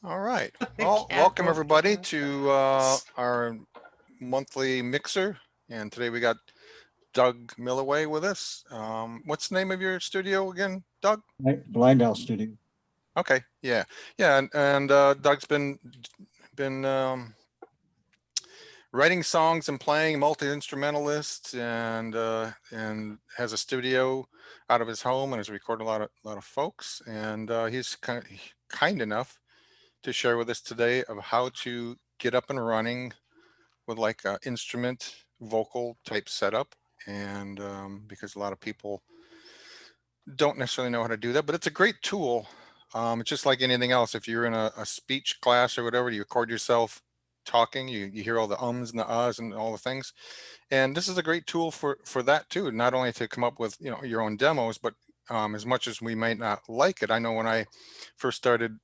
All right. The Well, cat welcome broke the everybody glass. to our monthly mixer. And today we got Doug Millaway with us. What's the name of your studio again, Doug? Blind Owl Studio. Okay, yeah, yeah, and Doug's been writing songs and playing multi instrumentalist, and has a studio out of his home and has recorded a lot of folks. And he's kind enough to share with us today of how to get up and running with like a instrument vocal type setup. And because a lot of people don't necessarily know how to do that, but it's a great tool. It's just like anything else. If you're in a speech class or whatever, you record yourself talking, you hear all the ums and the uhs and all the things. And this is a great tool for that too. Not only to come up with your own demos, but as much as we might not like it, I know when I first started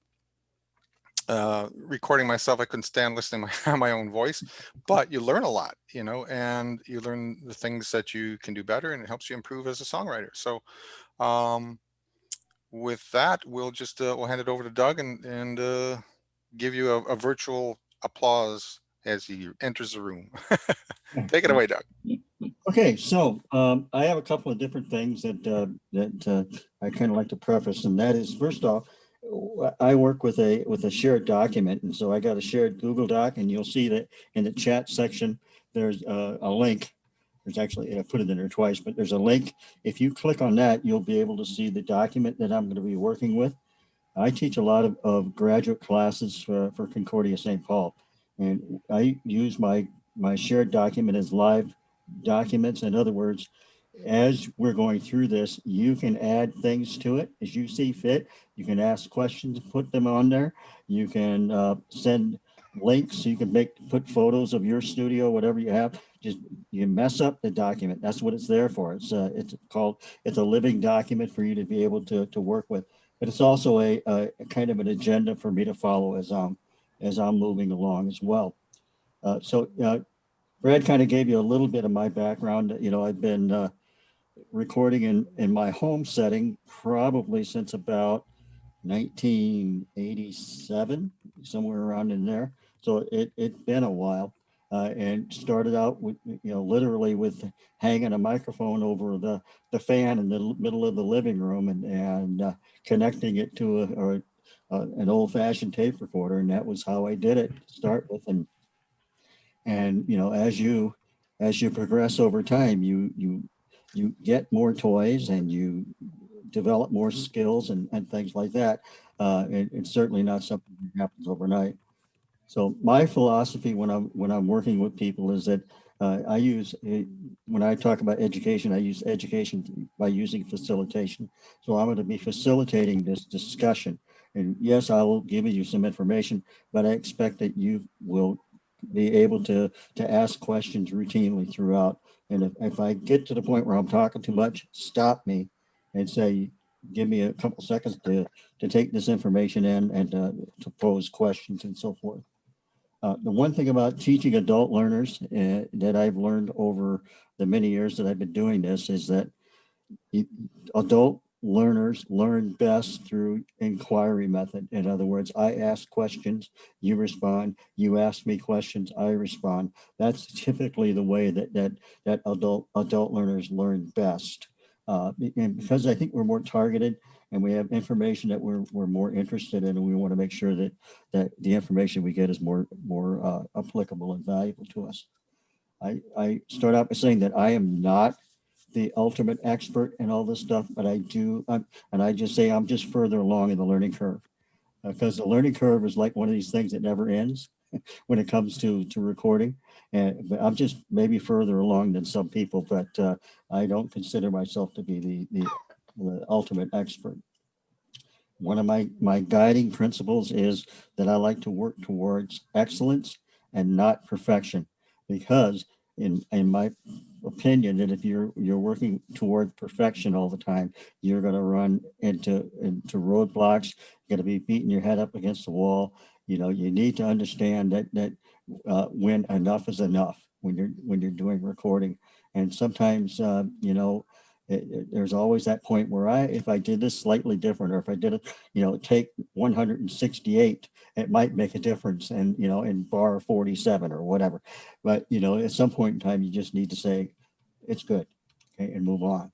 recording myself, I couldn't stand listening to my own voice, but you learn a lot, and you learn the things that you can do better, and it helps you improve as a songwriter. So, um, with that, we'll hand it over to Doug and give you a virtual applause as he enters the room. Take it away, Doug. Okay, so I have a couple of different things that I kind of like to preface, and that is first off, I work with a shared document, and so I got a shared Google Doc, and you'll see that in the chat section there's a link. There's actually I put it in there twice, but there's a link. If you click on that, you'll be able to see the document that I'm going to be working with. I teach a lot of graduate classes for Concordia St. Paul, and I use my shared document as live documents. In other words, as we're going through this, you can add things to it as you see fit. You can ask questions, put them on there. You can send links. So you can put photos of your studio, whatever you have. Just you mess up the document. That's what it's there for. It's a living document for you to be able to work with. But it's also a kind of an agenda for me to follow as I'm moving along as well. So Brad kind of gave you a little bit of my background. I've been recording in my home setting probably since about 1987, somewhere around in there. So it's been a while, and started out with literally with hanging a microphone over the fan in the middle of the living room and connecting it to an old fashioned tape recorder, and that was how I did it to start with. And as you progress over time, you get more toys and you develop more skills and things like that. It's certainly not something that happens overnight. So my philosophy when I'm working with people is that I use when I talk about education, I use education by using facilitation. So I'm going to be facilitating this discussion, and yes, I will give you some information, but I expect that you will be able to ask questions routinely throughout. And if I get to the point where I'm talking too much, stop me and say, give me a couple seconds to take this information in and to pose questions and so forth. The one thing about teaching adult learners that I've learned over the many years that I've been doing this is that you- adult learners learn best through inquiry method. In other words, I ask questions, you respond, you ask me questions, I respond. That's typically the way that adult learners learn best. And because I think we're more targeted and we have information that we're more interested in, and we want to make sure that the information we get is more applicable and valuable to us. I start out by saying that I am not the ultimate expert in all this stuff, but and I just say I'm just further along in the learning curve, because the learning curve is like one of these things that never ends when it comes to recording. And but I'm just maybe further along than some people, but I don't consider myself to be the ultimate expert. One of my guiding principles is that I like to work towards excellence and not perfection, because in my opinion, that if you're working toward perfection all the time, you're going to run into roadblocks. You're going to be beating your head up against the wall. You need to understand that when enough is enough when you're doing recording, and sometimes There's always that point where if I did this slightly different, or if I did it, take 168, it might make a difference, and in bar 47 or whatever. But at some point in time, you just need to say it's good, okay, and move on.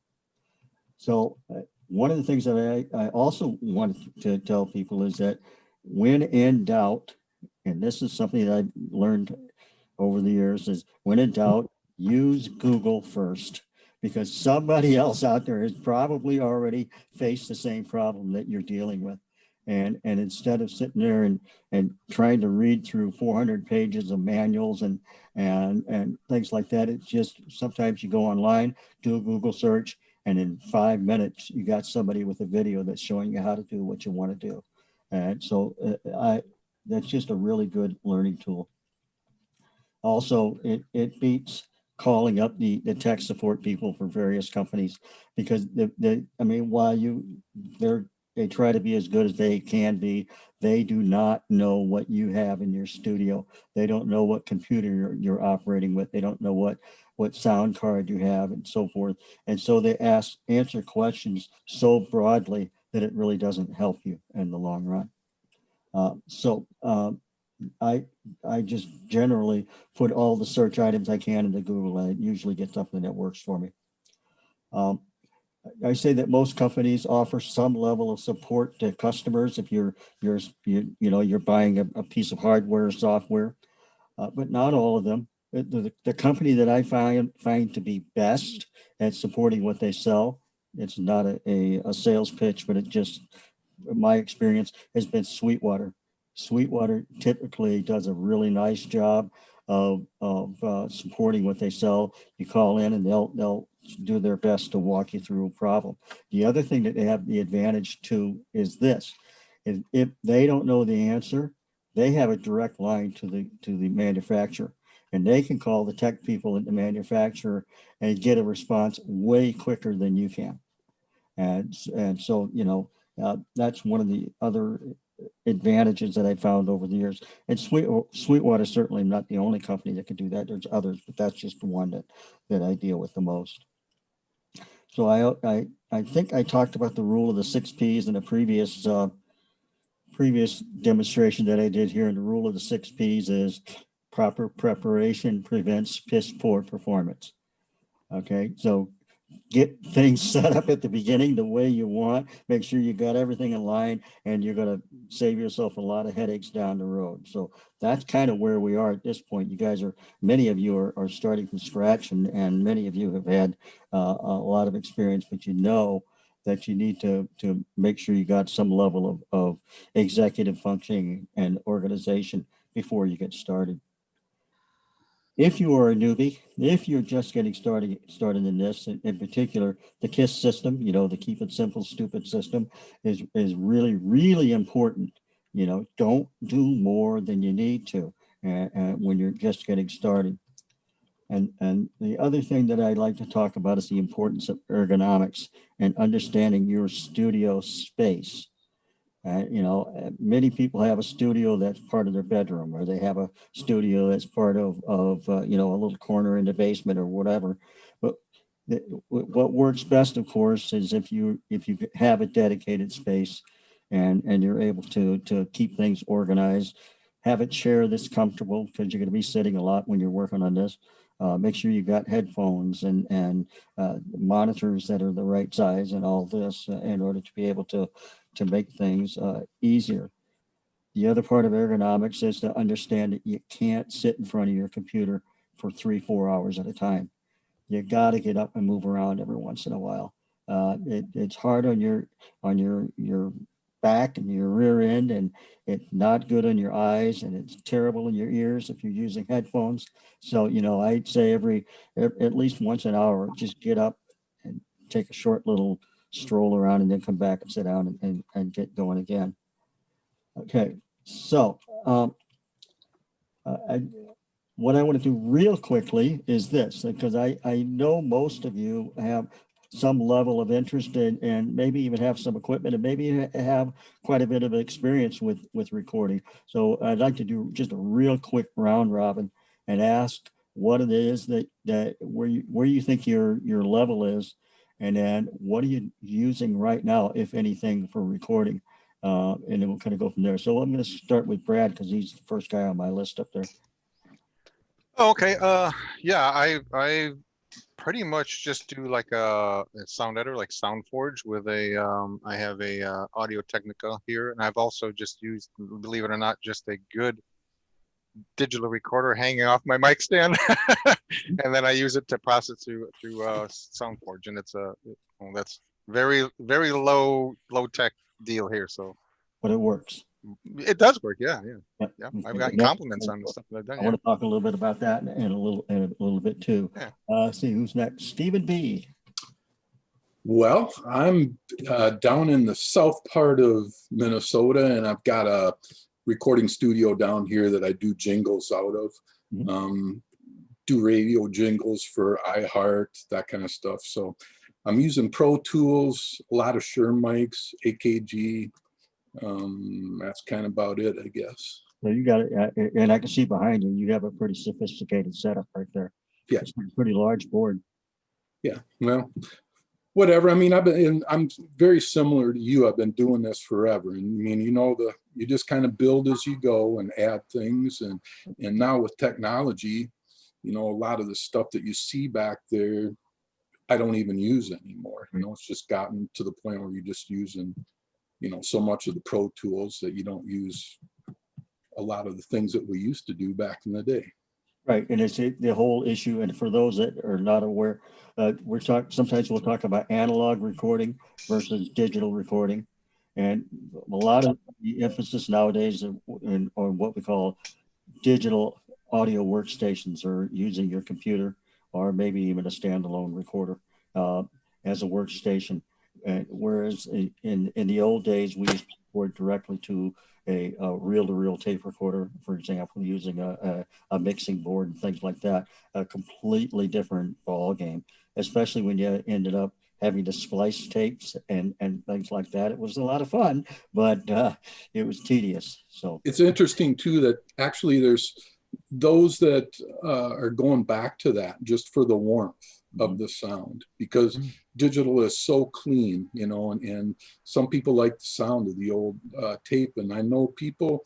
So one of the things that I also wanted to tell people is that when in doubt, and this is something that I've learned over the years, is when in doubt, use Google first, because somebody else out there has probably already faced the same problem that you're dealing with. And instead of sitting there and trying to read through 400 pages of manuals and things like that, it's just sometimes you go online, do a Google search, and in 5 minutes, you got somebody with a video that's showing you how to do what you want to do. And so that's just a really good learning tool. Also, it beats calling up the tech support people for various companies, because while they try to be as good as they can be, they do not know what you have in your studio. They don't know what computer you're operating with. They don't know what sound card you have and so forth. And so they answer questions so broadly that it really doesn't help you in the long run. I just generally put all the search items I can into Google, and it usually gets something that works for me. I say that most companies offer some level of support to customers if you're buying a piece of hardware or software, but not all of them. The company that I find to be best at supporting what they sell, it's not a sales pitch, but it just, my experience has been Sweetwater. Sweetwater typically does a really nice job of supporting what they sell. You call in and they'll do their best to walk you through a problem. The other thing that they have the advantage to is this: if they don't know the answer, they have a direct line to the manufacturer, and they can call the tech people at the manufacturer and get a response way quicker than you can. And so that's one of the other advantages that I found over the years. And Sweetwater is certainly not the only company that can do that. There's others, but that's just the one that I deal with the most. So I think I talked about the rule of the 6 Ps in a previous demonstration that I did here. And the rule of the 6 Ps is proper preparation prevents piss poor performance. Okay, so get things set up at the beginning the way you want. Make sure you got everything in line, and you're going to save yourself a lot of headaches down the road. So that's kind of where we are at this point. You guys many of you are starting from scratch, and many of you have had a lot of experience, but you know that you need to make sure you got some level of executive functioning and organization before you get started. If you are a newbie, if you're just getting started in this, in particular, the KISS system, the Keep It Simple, Stupid system is really, really important. Don't do more than you need to when you're just getting started. And the other thing that I'd like to talk about is the importance of ergonomics and understanding your studio space. Many people have a studio that's part of their bedroom, or they have a studio that's part of a little corner in the basement or whatever. But what works best, of course, is if you have a dedicated space and you're able to keep things organized, have a chair that's comfortable, because you're going to be sitting a lot when you're working on this. Make sure you got headphones and monitors that are the right size and all this in order to be able to make things easier. The other part of ergonomics is to understand that you can't sit in front of your computer for 3-4 hours at a time. You got to get up and move around every once in a while. It's hard on your back and your rear end, and it's not good on your eyes, and it's terrible in your ears if you're using headphones. So I'd say at least once an hour, just get up and take a short little stroll around, and then come back and sit down and get going again. Okay, so what I want to do real quickly is this, because I know most of you have some level of interest in, and maybe even have some equipment, and maybe have quite a bit of experience with recording. So I'd like to do just a real quick round robin and ask what it is that where you think your level is, And then what are you using right now, if anything, for recording? And then we'll kind of go from there. So I'm going to start with Brad because he's the first guy on my list up there. Oh, okay. Yeah, I pretty much just do like a sound editor, like SoundForge with a, I have a Audio Technica here, and I've also just used, believe it or not, just a good digital recorder hanging off my mic stand, and then I use it to process through SoundForge, and it's well, that's very low tech deal here, so But it works. it does work. Yeah, yeah, Yep. yeah. Okay. I've gotten Yep. compliments on the stuff that I've done. I want to talk a little bit about that and a little bit too. Yeah. See who's next. Stephen B. Well, I'm down in the south part of Minnesota, and I've got a recording studio down here that I do jingles out of. Mhm. Do radio jingles for iHeart, that kind of stuff. So I'm using Pro Tools, a lot of Shure mics, AKG. That's kind of about it, I guess. So you got it, and I can see behind you, you have a pretty sophisticated setup right there. Yeah. It's a pretty large board. Yeah, well, whatever. I mean, I'm very similar to you. I've been doing this forever. And I mean, you just kind of build as you go and add things. And now with technology, a lot of the stuff that you see back there, I don't even use anymore. It's just gotten to the point where you're just using, so much of the Pro Tools that you don't use a lot of the things that we used to do back in the day. Right, and it's the whole issue. And for those that are not aware, sometimes we'll talk about analog recording versus digital recording, and a lot of the emphasis nowadays on what we call digital audio workstations, or using your computer or maybe even a standalone recorder as a workstation. And whereas in the old days, we used to record directly to a reel-to-reel tape recorder, for example, using a mixing board and things like that. A completely different ball game, especially when you ended up having to splice tapes and things like that. It was a lot of fun, but it was tedious. So it's interesting too that actually there's those that are going back to that just for the warmth of the sound, because digital is so clean, and some people like the sound of the old tape. And I know people,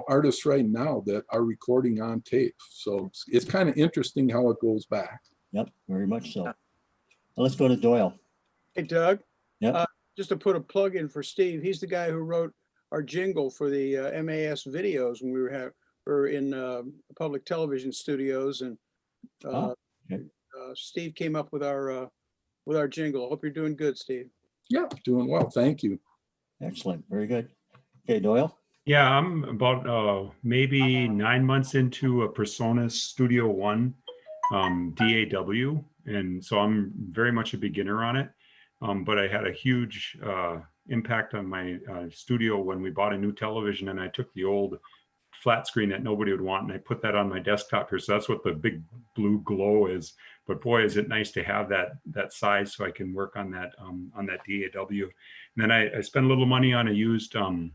artists right now that are recording on tape. So it's kind of interesting how it goes back. Yep, very much so. Well, let's go to Doyle. Hey, Doug. Yep. Just to put a plug in for Steve, he's the guy who wrote our jingle for the MAS videos when we were in public television studios, and Steve came up with our jingle. I hope you're doing good, Steve. Yeah, doing well. Thank you. Excellent. Very good. Okay, Doyle. Yeah, I'm about maybe 9 months into a PreSonus Studio One DAW, and so I'm very much a beginner on it. But I had a huge impact on my studio when we bought a new television, and I took the old flat screen that nobody would want, and I put that on my desktop here. So that's what the big blue glow is. But boy, is it nice to have that size so I can work on that DAW. And then I spent a little money on a used a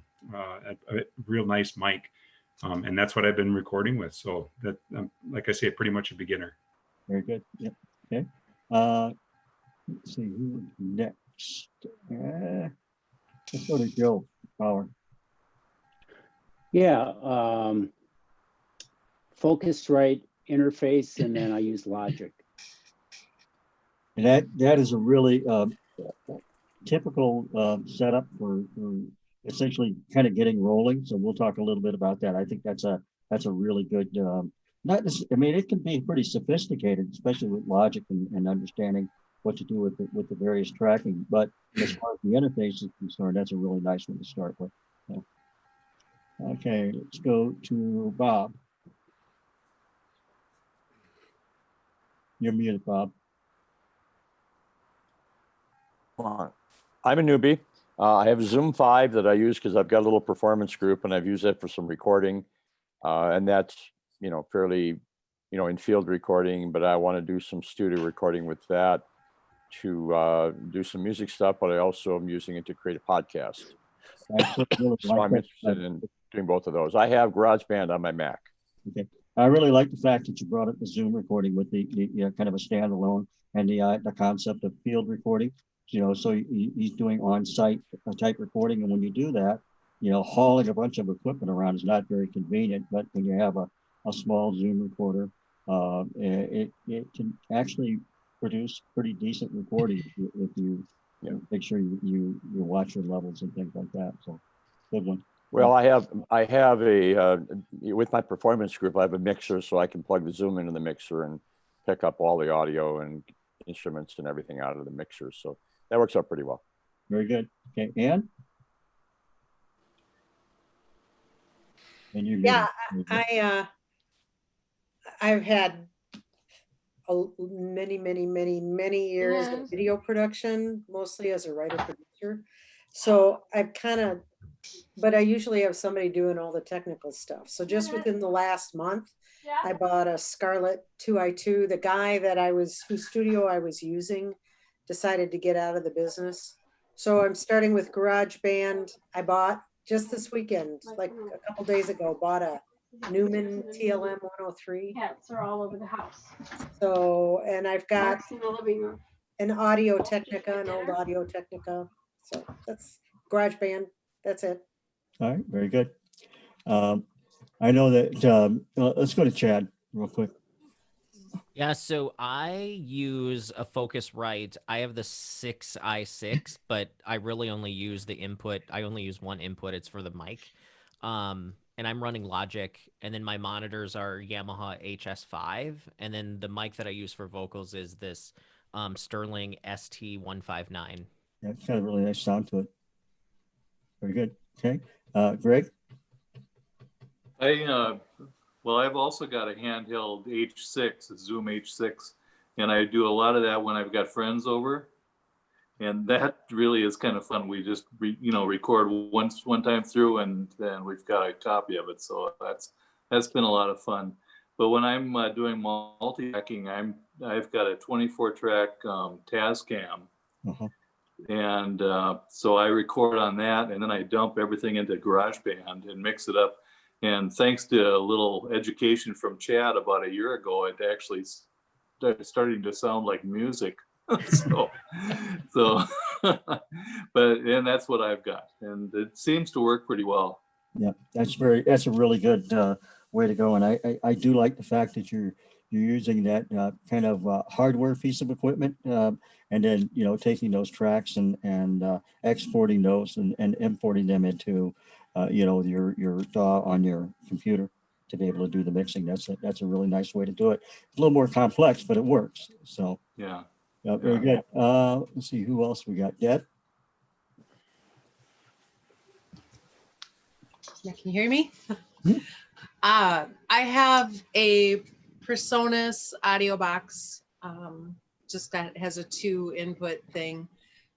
real nice mic, and that's what I've been recording with. So that, like I say, pretty much a beginner. Very good. Yep. Okay. Let's see who next. Let's go to Joe Power. Yeah, Focusrite interface, and then I use Logic. And that is a really typical setup for essentially kind of getting rolling. So we'll talk a little bit about that. I think that's a really good. I mean, it can be pretty sophisticated, especially with Logic and understanding what to do with the various tracking. But as far as the interface is concerned, that's a really nice one to start with. So. Okay, let's go to Bob. You're muted, Bob. I'm a newbie. I have a Zoom 5 that I use because I've got a little performance group, and I've used it for some recording. And that's, fairly, in field recording, but I want to do some studio recording with that to do some music stuff, but I also am using it to create a podcast. So I'm interested in doing both of those. I have GarageBand on my Mac. Okay. I really like the fact that you brought up the Zoom recording with the kind of a standalone, and the concept of field recording. So he's doing on-site type recording, and when you do that, hauling a bunch of equipment around is not very convenient. But when you have a small Zoom recorder, it can actually produce pretty decent recording if you make sure you watch your levels and things like that. So, good one. Well, I have a with my performance group, I have a mixer, so I can plug the Zoom into the mixer and pick up all the audio and instruments and everything out of the mixer. So that works out pretty well. Very good. Okay, Ann? And you? Yeah, I've had many years of video production, mostly as a writer producer. So I've but I usually have somebody doing all the technical stuff. So just within the last month, I bought a Scarlett 2i2. The guy whose studio I was using decided to get out of the business. So I'm starting with GarageBand. I bought just this weekend, like a couple days ago, bought a Newman TLM 103. Cats are all over the house. So, and I've got Mark's in the living room. an Audio Technica, an old Audio Technica. So that's GarageBand. That's it. All right, very good. I know that, let's go to Chad real quick. Yeah, so I use a Focusrite. I have the 6i6, but I really only use the input. I only use one input. It's for the mic. And I'm running Logic, and then my monitors are Yamaha HS5, and then the mic that I use for vocals is this Sterling ST159. Yeah, it's got a really nice sound to it. Very good. Okay, Greg? Well, I've also got a handheld H6, a Zoom H6, and I do a lot of that when I've got friends over, and that really is kind of fun. We just record one time through, and then we've got a copy of it. So that's been a lot of fun. But when I'm doing multi-tracking, I've got a 24-track Tascam, and so I record on that, and then I dump everything into GarageBand and mix it up. And thanks to a little education from Chad about a year ago, it actually starting to sound like music. so and that's what I've got, and it seems to work pretty well. Yeah, that's a really good way to go. And I do like the fact that you're using that kind of hardware piece of equipment, and then taking those tracks and exporting those and importing them into your DAW on your computer to be able to do the mixing. That's a really nice way to do it. It's a little more complex, but it works. So yeah. Very good. Let's see who else we got. Deb? Yeah, can you hear me? I have a PreSonus audio box, just that has a 2-input thing.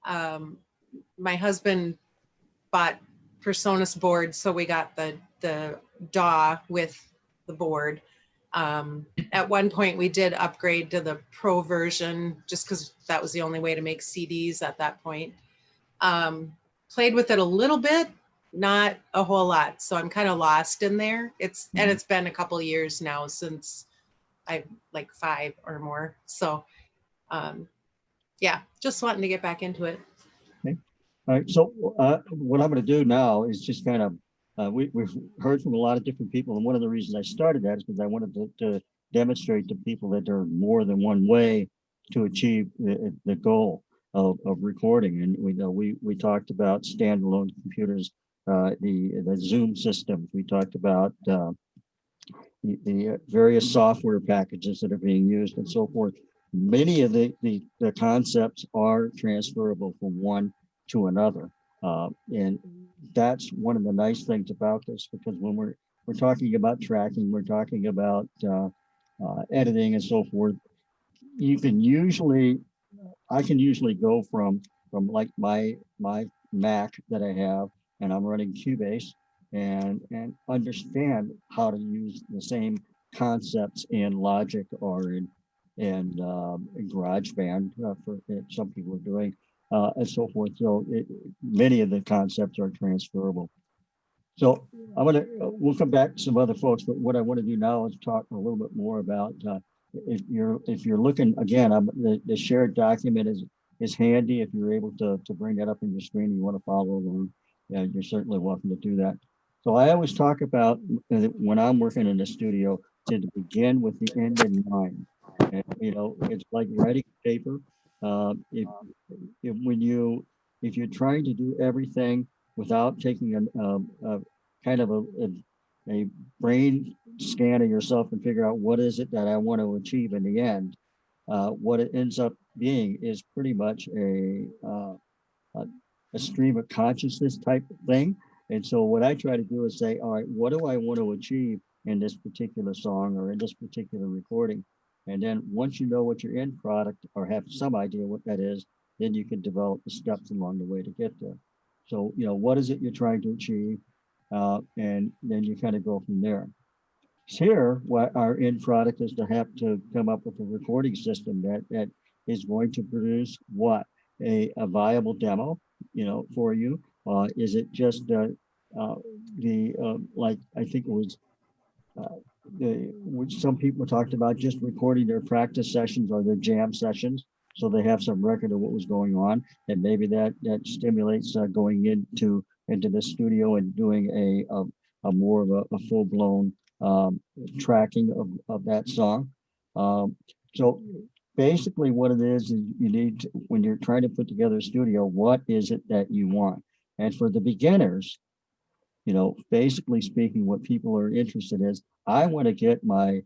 My husband bought PreSonus board, so we got the DAW with the board. At one point we did upgrade to the Pro version just because that was the only way to make CDs at that point. Played with it a little bit, not a whole lot. So I'm kind of lost in there. And it's been a couple of years now since I like 5 or more. So yeah, just wanting to get back into it. Okay. All right. So what I'm going to do now is just kind of, we've heard from a lot of different people. And one of the reasons I started that is because I wanted to demonstrate to people that there are more than one way to achieve the goal of recording. And we talked about standalone computers, the Zoom systems. We talked about the various software packages that are being used and so forth. Many of the concepts are transferable from one to another. And that's one of the nice things about this, because when we're talking about tracking, we're talking about editing and so forth. I can usually go from like my Mac that I have, and I'm running Cubase, and understand how to use the same concepts in Logic or in GarageBand for some people are doing, and so forth. So many of the concepts are transferable. So we'll come back to some other folks, but what I want to do now is talk a little bit more about if you're looking again, the shared document is handy. If you're able to bring that up in your screen and you want to follow along, yeah, you're certainly welcome to do that. So I always talk about when I'm working in the studio to begin with the end in mind. And it's like writing paper. If you're trying to do everything without taking a kind of a brain scan of yourself and figure out what is it that I want to achieve in the end, what it ends up being is pretty much a stream of consciousness type thing. And so what I try to do is say, all right, what do I want to achieve in this particular song or in this particular recording? And then once you know what your end product or have some idea what that is, then you can develop the steps along the way to get there. So, what is it you're trying to achieve? And then you kind of go from there. Here, what our end product is to have to come up with a recording system that is going to produce what? A viable demo, for you. Is it just like I think it was which some people talked about just recording their practice sessions or their jam sessions, so they have some record of what was going on, and maybe that stimulates going into the studio and doing a more of a full blown tracking of that song. So basically what it is you need to, when you're trying to put together a studio, what is it that you want? And for the beginners, basically speaking, what people are interested in is, I want to get my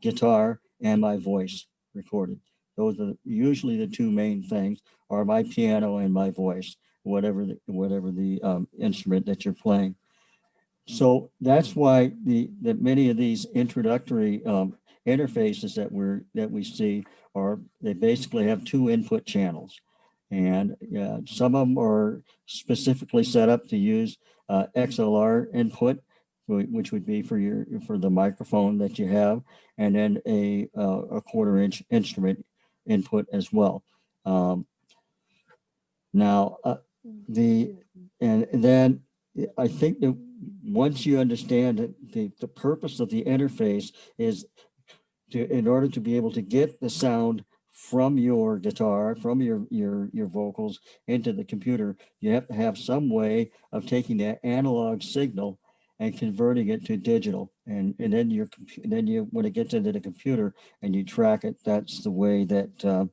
guitar and my voice recorded. Those are usually the two main things, or my piano and my voice, whatever the instrument that you're playing. So that's why that many of these introductory interfaces that we see they basically have two input channels, and some of them are specifically set up to use XLR input, which would be for the microphone that you have, and then a 1/4 inch instrument input as well. And then I think that once you understand that the purpose of the interface is in order to be able to get the sound from your guitar, from your vocals into the computer, you have to have some way of taking that analog signal and converting it to digital. And then when it gets into the computer and you track it, that's the way that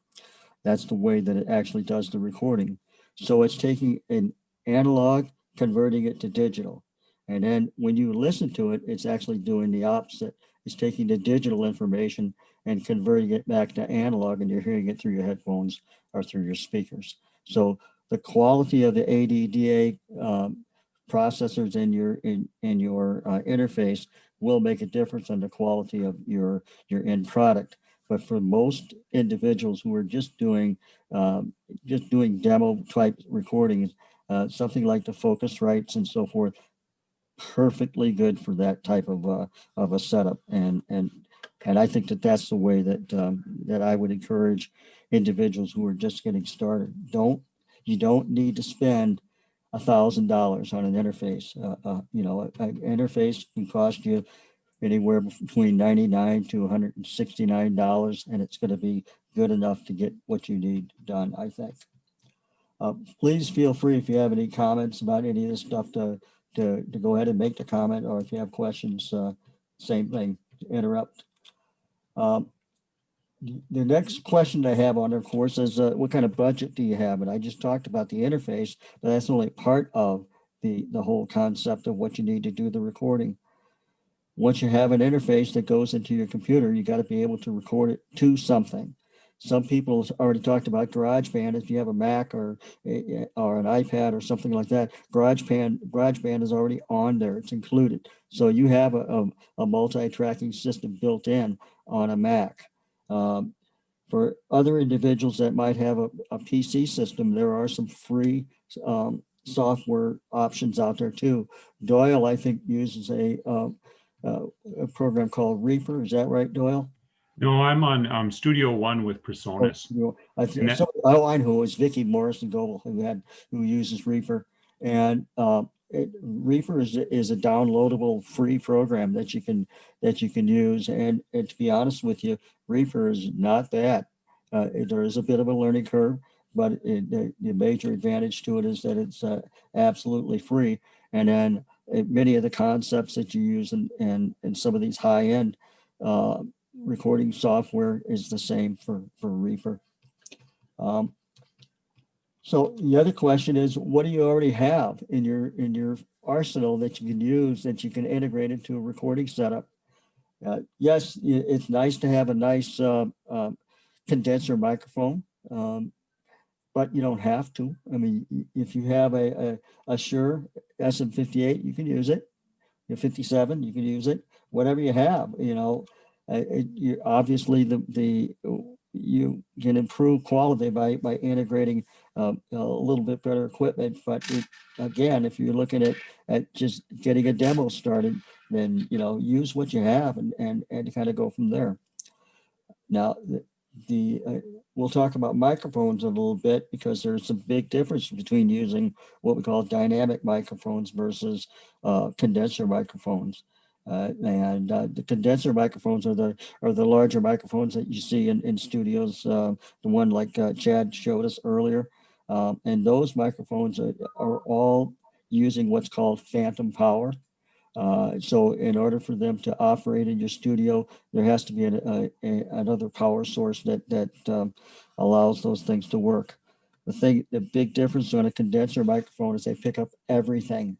it actually does the recording. So it's taking an analog, converting it to digital. And then when you listen to it, it's actually doing the opposite. It's taking the digital information and converting it back to analog, and you're hearing it through your headphones or through your speakers. So the quality of the ADDA processors in your interface will make a difference on the quality of your end product. But for most individuals who are just doing demo type recordings, something like the Focusrites and so forth, perfectly good for that type of a setup. And I think that's the way that I would encourage individuals who are just getting started. You don't need to spend $1,000 on an interface. An interface can cost you anywhere between $99 to $169, and it's going to be good enough to get what you need done, I think. Please feel free, if you have any comments about any of this stuff, to go ahead and make the comment, or if you have questions, same thing, interrupt. The next question I have on there, of course, is what kind of budget do you have? And I just talked about the interface, but that's only part of the whole concept of what you need to do the recording. Once you have an interface that goes into your computer, you got to be able to record it to something. Some people already talked about GarageBand. If you have a Mac or an iPad or something like that, GarageBand is already on there. It's included. So you have a multi-tracking system built in on a Mac. For other individuals that might have a PC system, there are some free software options out there too. Doyle, I think, uses a program called Reaper. Is that right, Doyle? No, I'm on Studio One with Presonus. I know it's Vicky Morrison Goble who uses Reaper, and Reaper is a downloadable free program that you can use. And to be honest with you, Reaper is not bad. There is a bit of a learning curve, but the major advantage to it is that it's absolutely free. And then many of the concepts that you use in some of these high-end recording software is the same for Reaper. So the other question is, what do you already have in your arsenal that you can use, that you can integrate into a recording setup? Yes, it's nice to have a nice condenser microphone, but you don't have to. I mean, if you have a Shure SM58, you can use it. Your 57, you can use it. Whatever you have, you know, you obviously you can improve quality by integrating a little bit better equipment. But again, if you're looking at just getting a demo started, then, you know, use what you have and kind of go from there. Now, we'll talk about microphones a little bit, because there's a big difference between using what we call dynamic microphones versus condenser microphones. The condenser microphones are the larger microphones that you see in studios, the one like Chad showed us earlier. And those microphones are all using what's called phantom power. So in order for them to operate in your studio, there has to be another power source that allows those things to work. The big difference on a condenser microphone is they pick up everything.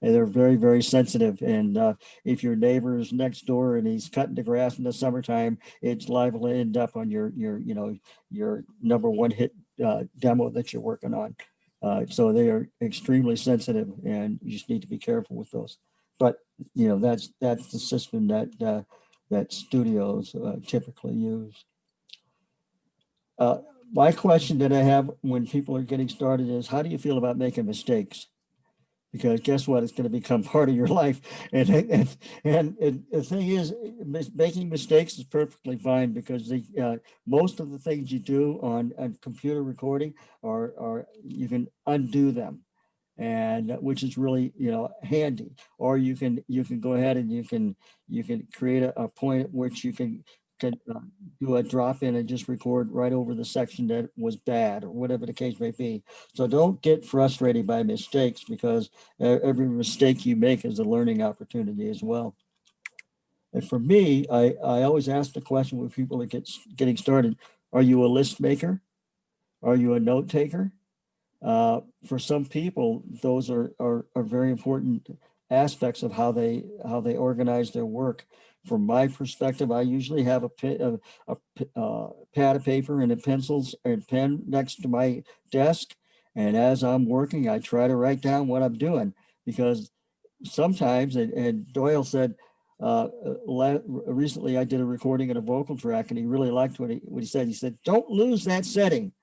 And they're very, very sensitive. And if your neighbor is next door and he's cutting the grass in the summertime, it's liable to end up on your #1 hit demo that you're working on. So they are extremely sensitive, and you just need to be careful with those. But you know, that's the system that studios typically use. My question that I have when people are getting started is, how do you feel about making mistakes? Because guess what? It's going to become part of your life. And the thing is, making mistakes is perfectly fine, because most of the things you do on computer recording are you can undo them, and which is really, you know, handy. Or you can go ahead and you can create a point at which you can do a drop in and just record right over the section that was bad, or whatever the case may be. So don't get frustrated by mistakes, because every mistake you make is a learning opportunity as well. And for me, I always ask the question when people are getting started: are you a list maker? Are you a note taker? For some people, those are very important aspects of how they organize their work. From my perspective, I usually have a pad of paper and a pencils and pen next to my desk. And as I'm working, I try to write down what I'm doing, because sometimes, and Doyle said, recently I did a recording of a vocal track, and he really liked what he said. He said, "Don't lose that setting."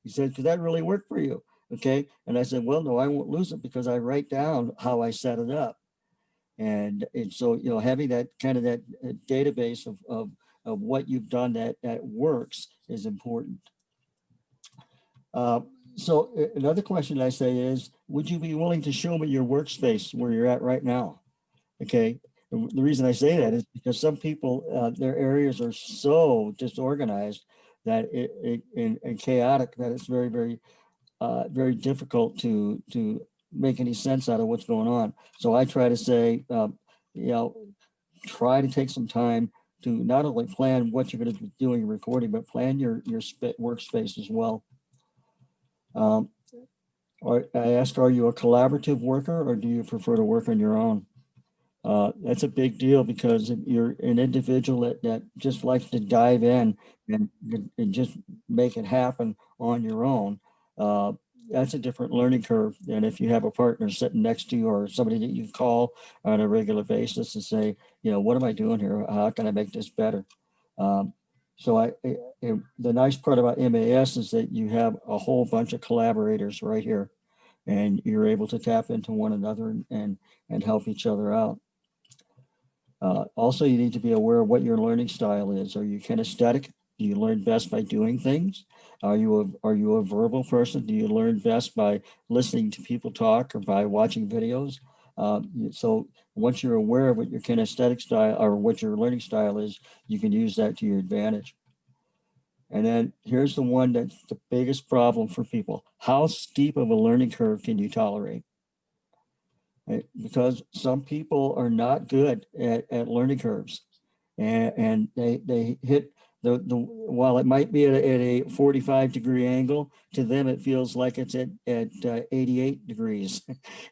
He said, "Because that really worked for you." Okay. And I said, "Well, no, I won't lose it, because I write down how I set it up." And so, you know, having that kind of that database of what you've done that works is important. So another question I say is, would you be willing to show me your workspace where you're at right now? Okay. The reason I say that is because some people, their areas are so disorganized that and chaotic that it's very, very, very difficult to make any sense out of what's going on. So I try to say, you know, try to take some time to not only plan what you're going to be doing in recording, but plan your workspace as well. I ask, are you a collaborative worker, or do you prefer to work on your own? That's a big deal, because if you're an individual that just likes to dive in and just make it happen on your own, that's a different learning curve than if you have a partner sitting next to you, or somebody that you can call on a regular basis and say, you know, what am I doing here? How can I make this better? So the nice part about MAS is that you have a whole bunch of collaborators right here, and you're able to tap into one another and help each other out. Also, you need to be aware of what your learning style is. Are you kinesthetic? Do you learn best by doing things? Are you a verbal person? Do you learn best by listening to people talk or by watching videos? So once you're aware of what your kinesthetic style or what your learning style is, you can use that to your advantage. And then here's the one that's the biggest problem for people. How steep of a learning curve can you tolerate? Right? Because some people are not good at learning curves, and they hit the while it might be at a 45-degree angle, to them it feels like it's at 88 degrees,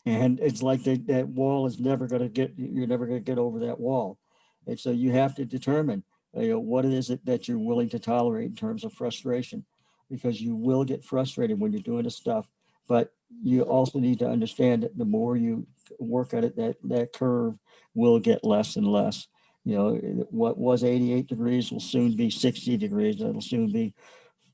and it's like that wall is never going to get, you're never going to get over that wall. And so you have to determine what is it that you're willing to tolerate in terms of frustration, because you will get frustrated when you're doing this stuff. But you also need to understand that the more you work at it, that curve will get less and less. You know, what was 88 degrees will soon be 60 degrees. It'll soon be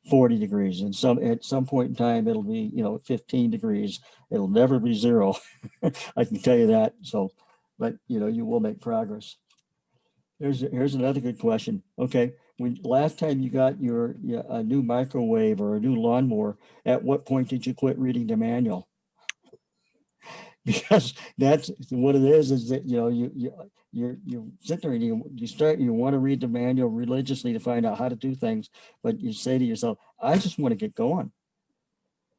40 degrees. And at some point in time, it'll be, 15 degrees. It'll never be 0. I can tell you that. So, but you will make progress. Here's another good question. Okay, when last time you got a new microwave or a new lawnmower, at what point did you quit reading the manual? Because that's what it is that you sit there and you want to read the manual religiously to find out how to do things, but you say to yourself, I just want to get going.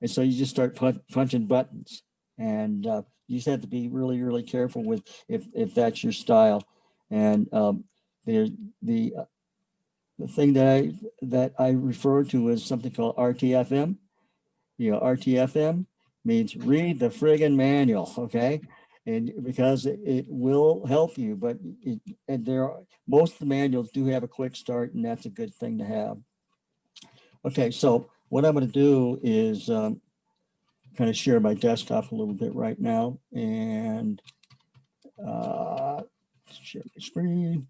And so you just start punching buttons, and you just have to be really, really careful with if that's your style. And the thing that I refer to is something called RTFM. RTFM means read the friggin' manual, okay? And because it will help you, but most of the manuals do have a quick start, and that's a good thing to have. Okay, so what I'm going to do is kind of share my desktop a little bit right now, and share my screen.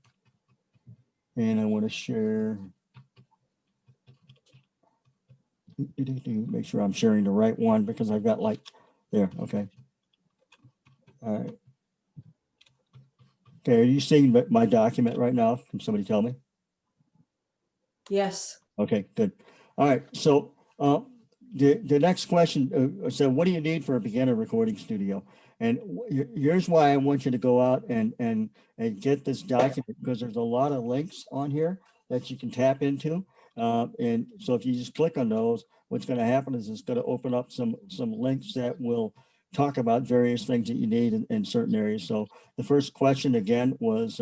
And I want to share, make sure I'm sharing the right one, because I've got there, okay. All right. Okay, are you seeing my document right now? Can somebody tell me? Yes. Okay, good. All right, so the next question, so what do you need for a beginner recording studio? And here's why I want you to go out and get this document, because there's a lot of links on here that you can tap into. And so if you just click on those, what's going to happen is it's going to open up some links that will talk about various things that you need in certain areas. So the first question again was,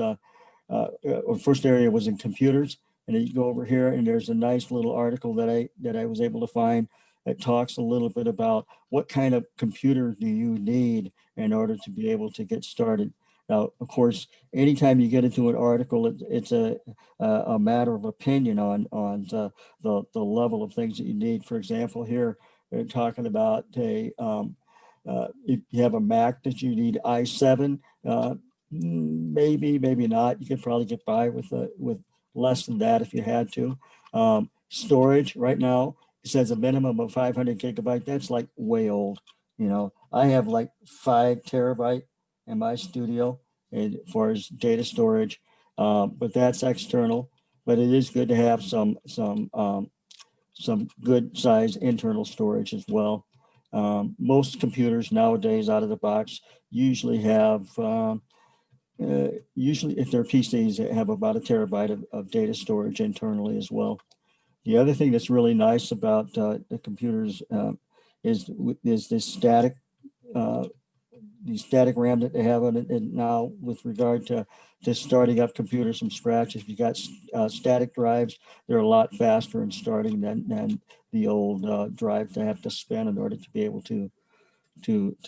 or first area was in computers. And then you go over here and there's a nice little article that I was able to find that talks a little bit about what kind of computer do you need in order to be able to get started. Now, of course, anytime you get into an article, it's a matter of opinion on the level of things that you need. For example, here they're talking about if you have a Mac that you need i7, maybe not. You could probably get by with less than that if you had to. Storage right now, it says a minimum of 500 gigabyte. That's like way old. I have like 5 terabyte in my studio as far as data storage, but that's external. But it is good to have some good size internal storage as well. Most computers nowadays out of the box usually have, usually if they're PCs, they have about a terabyte of data storage internally as well. The other thing that's really nice about the computers is this static RAM that they have on it. And now with regard to starting up computers from scratch, if you got static drives, they're a lot faster in starting than the old drive to have to spin in order to be able to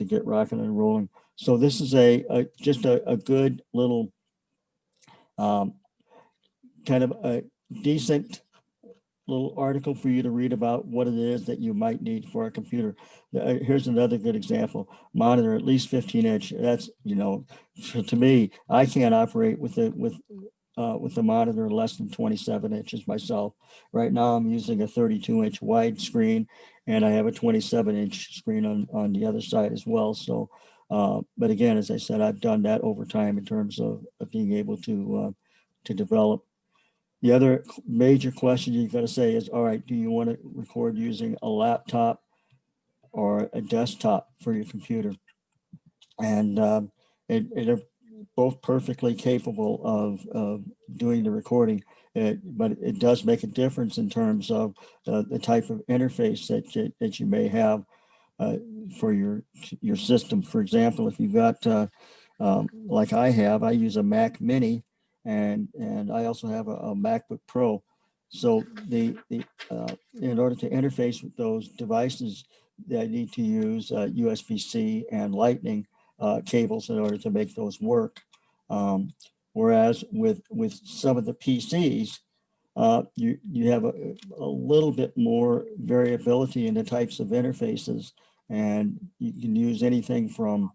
get rocking and rolling. So this is just a good little kind of a decent little article for you to read about what it is that you might need for a computer. Here's another good example: monitor at least 15-inch. That's to me, I can't operate with the monitor less than 27 inches myself. Right now, I'm using a 32-inch wide screen, and I have a 27-inch screen on the other side as well. So, but again, as I said, I've done that over time in terms of being able to develop. The other major question you got to say is, all right, do you want to record using a laptop or a desktop for your computer? And it are both perfectly capable of doing the recording, but it does make a difference in terms of the type of interface that you may have for your system. For example, if you've got, like I use a Mac Mini, and I also have a MacBook Pro. So in order to interface with those devices, I need to use USB-C and Lightning cables in order to make those work. Whereas with some of the PCs, you have a little bit more variability in the types of interfaces, and you can use anything from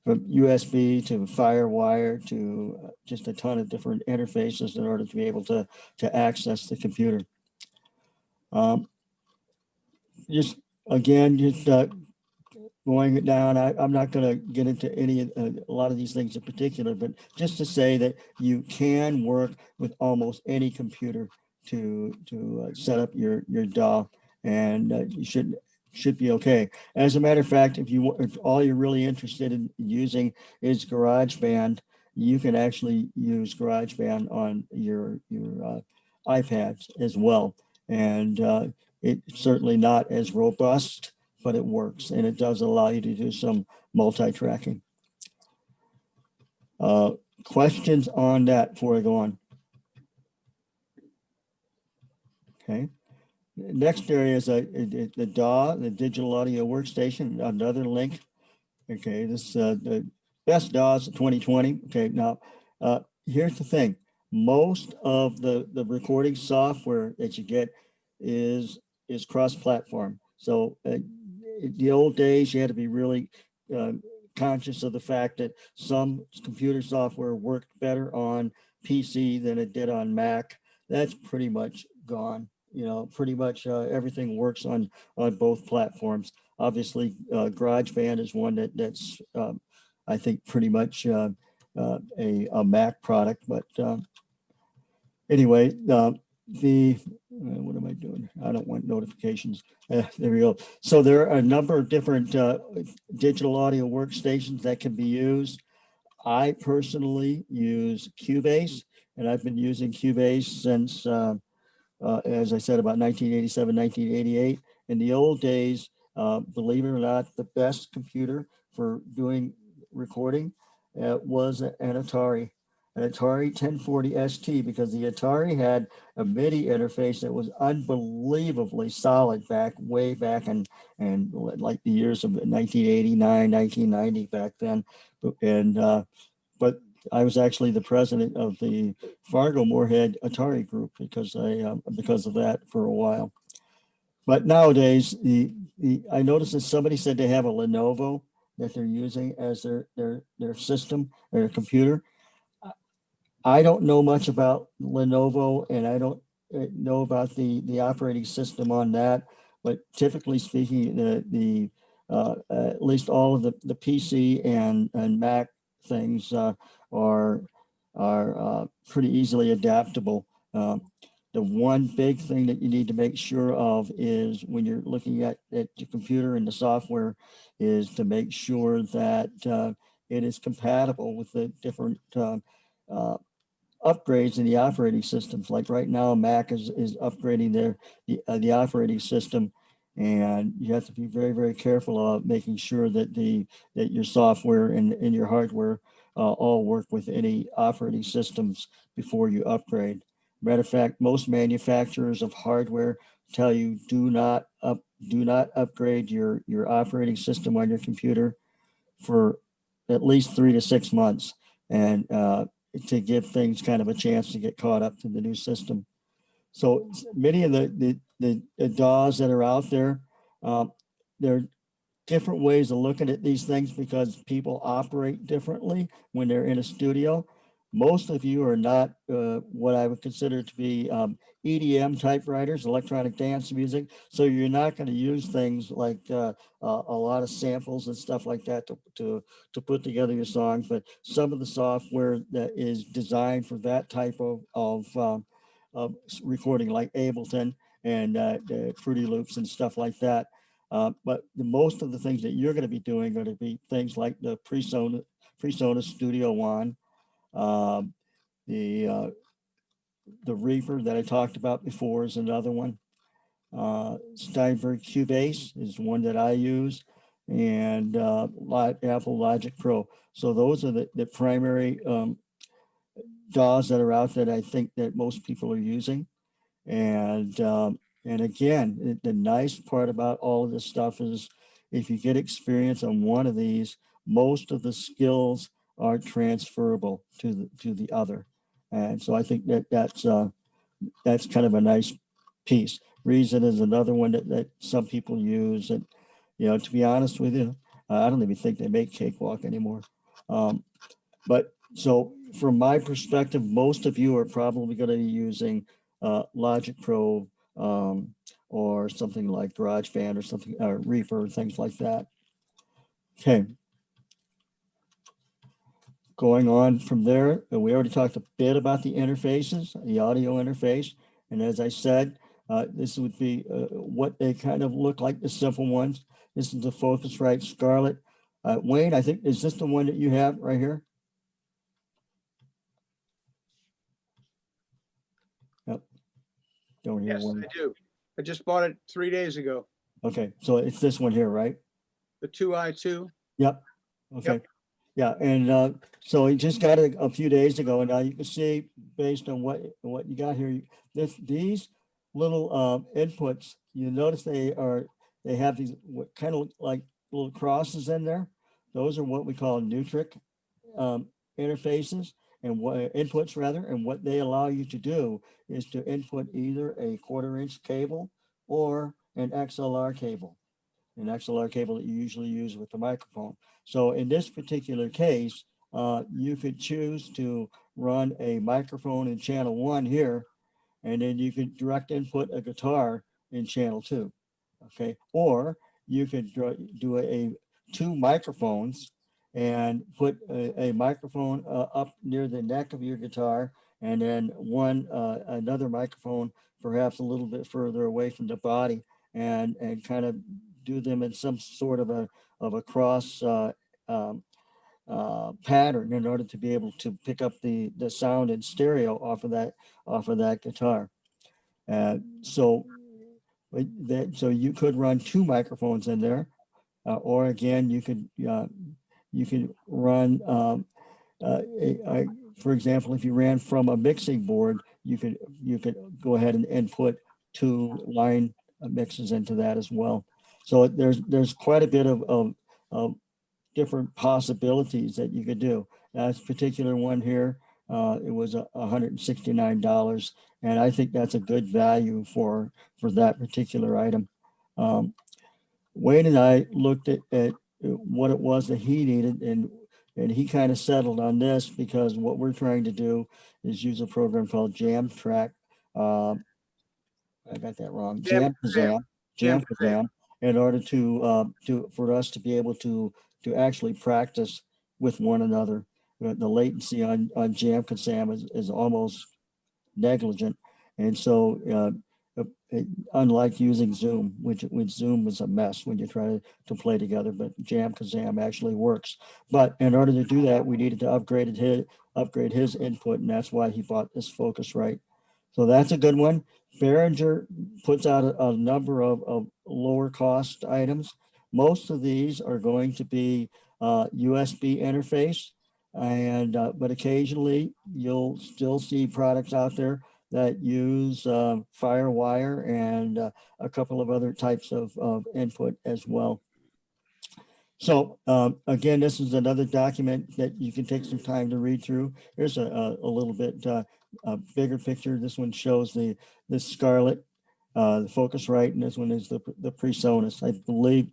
USB to FireWire to just a ton of different interfaces in order to be able to access the computer. Just again, going it down, I'm not going to get into a lot of these things in particular, but just to say that you can work with almost any computer to set up your DAW, and you should be okay. As a matter of fact, if all you're really interested in using is GarageBand, you can actually use GarageBand on your iPads as well, and it's certainly not as robust, but it works, and it does allow you to do some multi-tracking. Questions on that before I go on? Okay. Next area is the DAW, the Digital Audio Workstation, another link. Okay, this the best DAWs of 2020. Okay, now here's the thing. Most of the recording software that you get is cross-platform. So the old days, you had to be really conscious of the fact that some computer software worked better on PC than it did on Mac. That's pretty much gone. You know, pretty much everything works on both platforms. Obviously, GarageBand is one that's I think pretty much a Mac product. But anyway, what am I doing? I don't want notifications. There we go. So there are a number of different digital audio workstations that can be used. I personally use Cubase, and I've been using Cubase since as I said, about 1987, 1988. In the old days, believe it or not, the best computer for doing recording was an Atari 1040 ST, because the Atari had a MIDI interface that was unbelievably solid way back and like the years of 1989, 1990 back then. But I was actually the president of the Fargo Moorhead Atari group because of that for a while. But nowadays, I noticed that somebody said they have a Lenovo that they're using as their system, their computer. I don't know much about Lenovo, and I don't know about the operating system on that. But typically speaking, at least all of the PC and Mac things are pretty easily adaptable. The one big thing that you need to make sure of is when you're looking at your computer and the software is to make sure that it is compatible with the different upgrades in the operating systems. Like right now, Mac is upgrading the operating system, and you have to be very, very careful of making sure that that your software and your hardware all work with any operating systems before you upgrade. Matter of fact, most manufacturers of hardware tell you do not upgrade your operating system on your computer for at least 3 to 6 months, and to give things kind of a chance to get caught up to the new system. So many of the DAWs that are out there, there are different ways of looking at these things because people operate differently when they're in a studio. most of you are not what I would consider to be EDM typewriters, electronic dance music. So you're not going to use things like a lot of samples and stuff like that to put together your songs. But some of the software that is designed for that type of recording, like Ableton and the Fruity Loops and stuff like that. But most of the things that you're going to be doing are going to be things like the PreSonus Studio One, the Reaper that I talked about before is another one. Steinberg Cubase is one that I use, and Apple Logic Pro. So those are the primary DAWs that are out that I think that most people are using. And again, the nice part about all of this stuff is if you get experience on one of these, most of the skills are transferable to the other. And so I think that's kind of a nice piece. Reason is another one that some people use. And, you know, to be honest with you, I don't even think they make Cakewalk anymore. But so from my perspective, most of you are probably going to be using Logic Pro or something like GarageBand or something, or Reaper, things like that. Okay. Going on from there, we already talked a bit about the interfaces, the audio interface. And as I said, this would be what they kind of look like, the simple ones. This is the Focusrite Scarlett. Wayne, I think, is this the one that you have right here? Yep. Don't hear Yes, one. I do. I just bought it 3 days ago. Okay, so it's this one here, right? The 2i2. Yep. Okay. Yep. Yeah, and so he just got it a few days ago, and now you can see based on what you got here, these little inputs. You notice they have these what kind of like little crosses in there. Those are what we call Nutric interfaces and what inputs rather, and what they allow you to do is to input either a 1/4-inch cable or an XLR cable. An XLR cable that you usually use with the microphone. So in this particular case, you could choose to run a microphone in channel 1 here, and then you could direct input a guitar in channel 2. Okay, or you could do 2 microphones and put a microphone up near the neck of your guitar, and then another microphone perhaps a little bit further away from the body, and kind of do them in some sort of a cross pattern in order to be able to pick up the sound in stereo off of that guitar. So you could run 2 microphones in there, or again you could run for example, if you ran from a mixing board, you could go ahead and input 2 line mixes into that as well. So there's quite a bit of different possibilities that you could do. Now, this particular one here, it was $169, and I think that's a good value for that particular item. Wayne and I looked at what it was that he needed, and he kind of settled on this because what we're trying to do is use a program called Jam Track. I got that wrong. Jam Kazam, in order for us to be able to actually practice with one another. The latency on Jam Kazam is almost negligent, and so unlike using Zoom, which Zoom is a mess when you try to play together, but Jam Kazam actually works. But in order to do that, we needed to upgrade his input, and that's why he bought this Focusrite. So that's a good one. Behringer puts out a number of lower cost items. Most of these are going to be USB interface, and but occasionally you'll still see products out there that use FireWire and a couple of other types of input as well. So again, this is another document that you can take some time to read through. Here's a little bit a bigger picture. This one shows the Scarlett, the Focusrite, and this one is the PreSonus. I believe,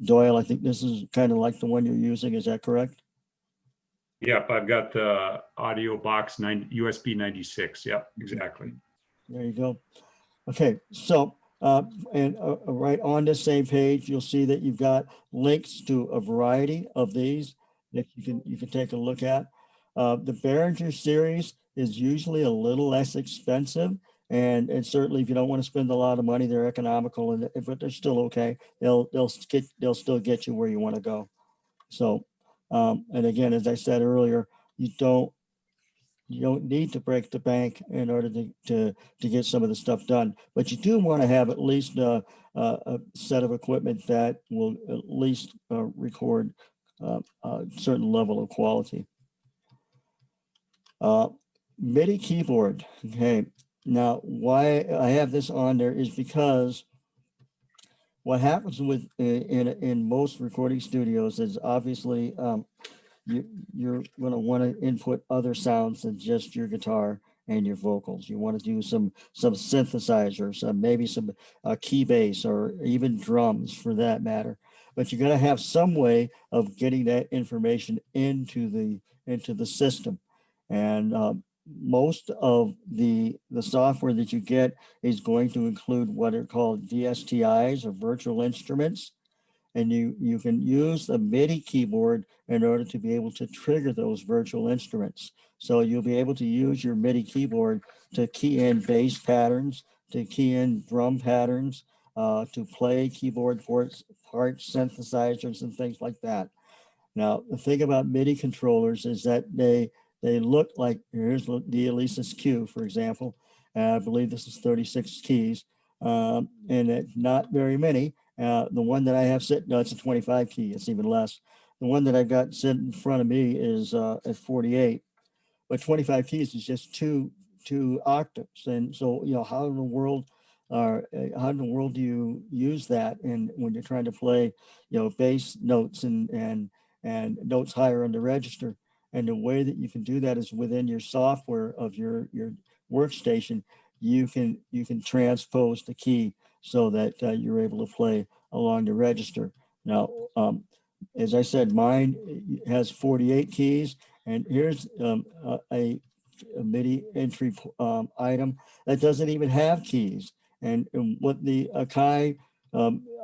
Doyle, I think this is kind of like the one you're using. Is that correct? Yep, I've got the audio box USB 96. Yep, exactly. There you go. Okay, so right on the same page, you'll see that you've got links to a variety of these that you can take a look at. The Behringer series is usually a little less expensive, and certainly if you don't want to spend a lot of money, they're economical, but they're still okay. They'll still get you where you want to go. So, and again, as I said earlier, you don't need to break the bank in order to get some of the stuff done, but you do want to have at least a set of equipment that will at least record a certain level of quality. MIDI keyboard. Okay, now why I have this on there is because what happens with in most recording studios is obviously you're going to want to input other sounds than just your guitar and your vocals. You want to do some synthesizers, maybe some key bass, or even drums for that matter. But you're going to have some way of getting that information into the system, and most of the software that you get is going to include what are called VSTIs, or virtual instruments. And you can use the MIDI keyboard in order to be able to trigger those virtual instruments. So you'll be able to use your MIDI keyboard to key in bass patterns, to key in drum patterns, to play keyboard parts, synthesizers, and things like that. Now, the thing about MIDI controllers is that they look like, here's the Alesis Q, for example. I believe this is 36 keys, and it's not very many. The one that I have sitting, no, it's a 25 key, it's even less. The one that I've got sitting in front of me is at 48, but 25 keys is just two octaves. And so, how in the world do you use that? And when you're trying to play, bass notes and notes higher on the register. And the way that you can do that is within your software of your workstation. You can transpose the key so that you're able to play along the register. Now, as I said, mine has 48 keys, and here's a MIDI entry item that doesn't even have keys. And what the Akai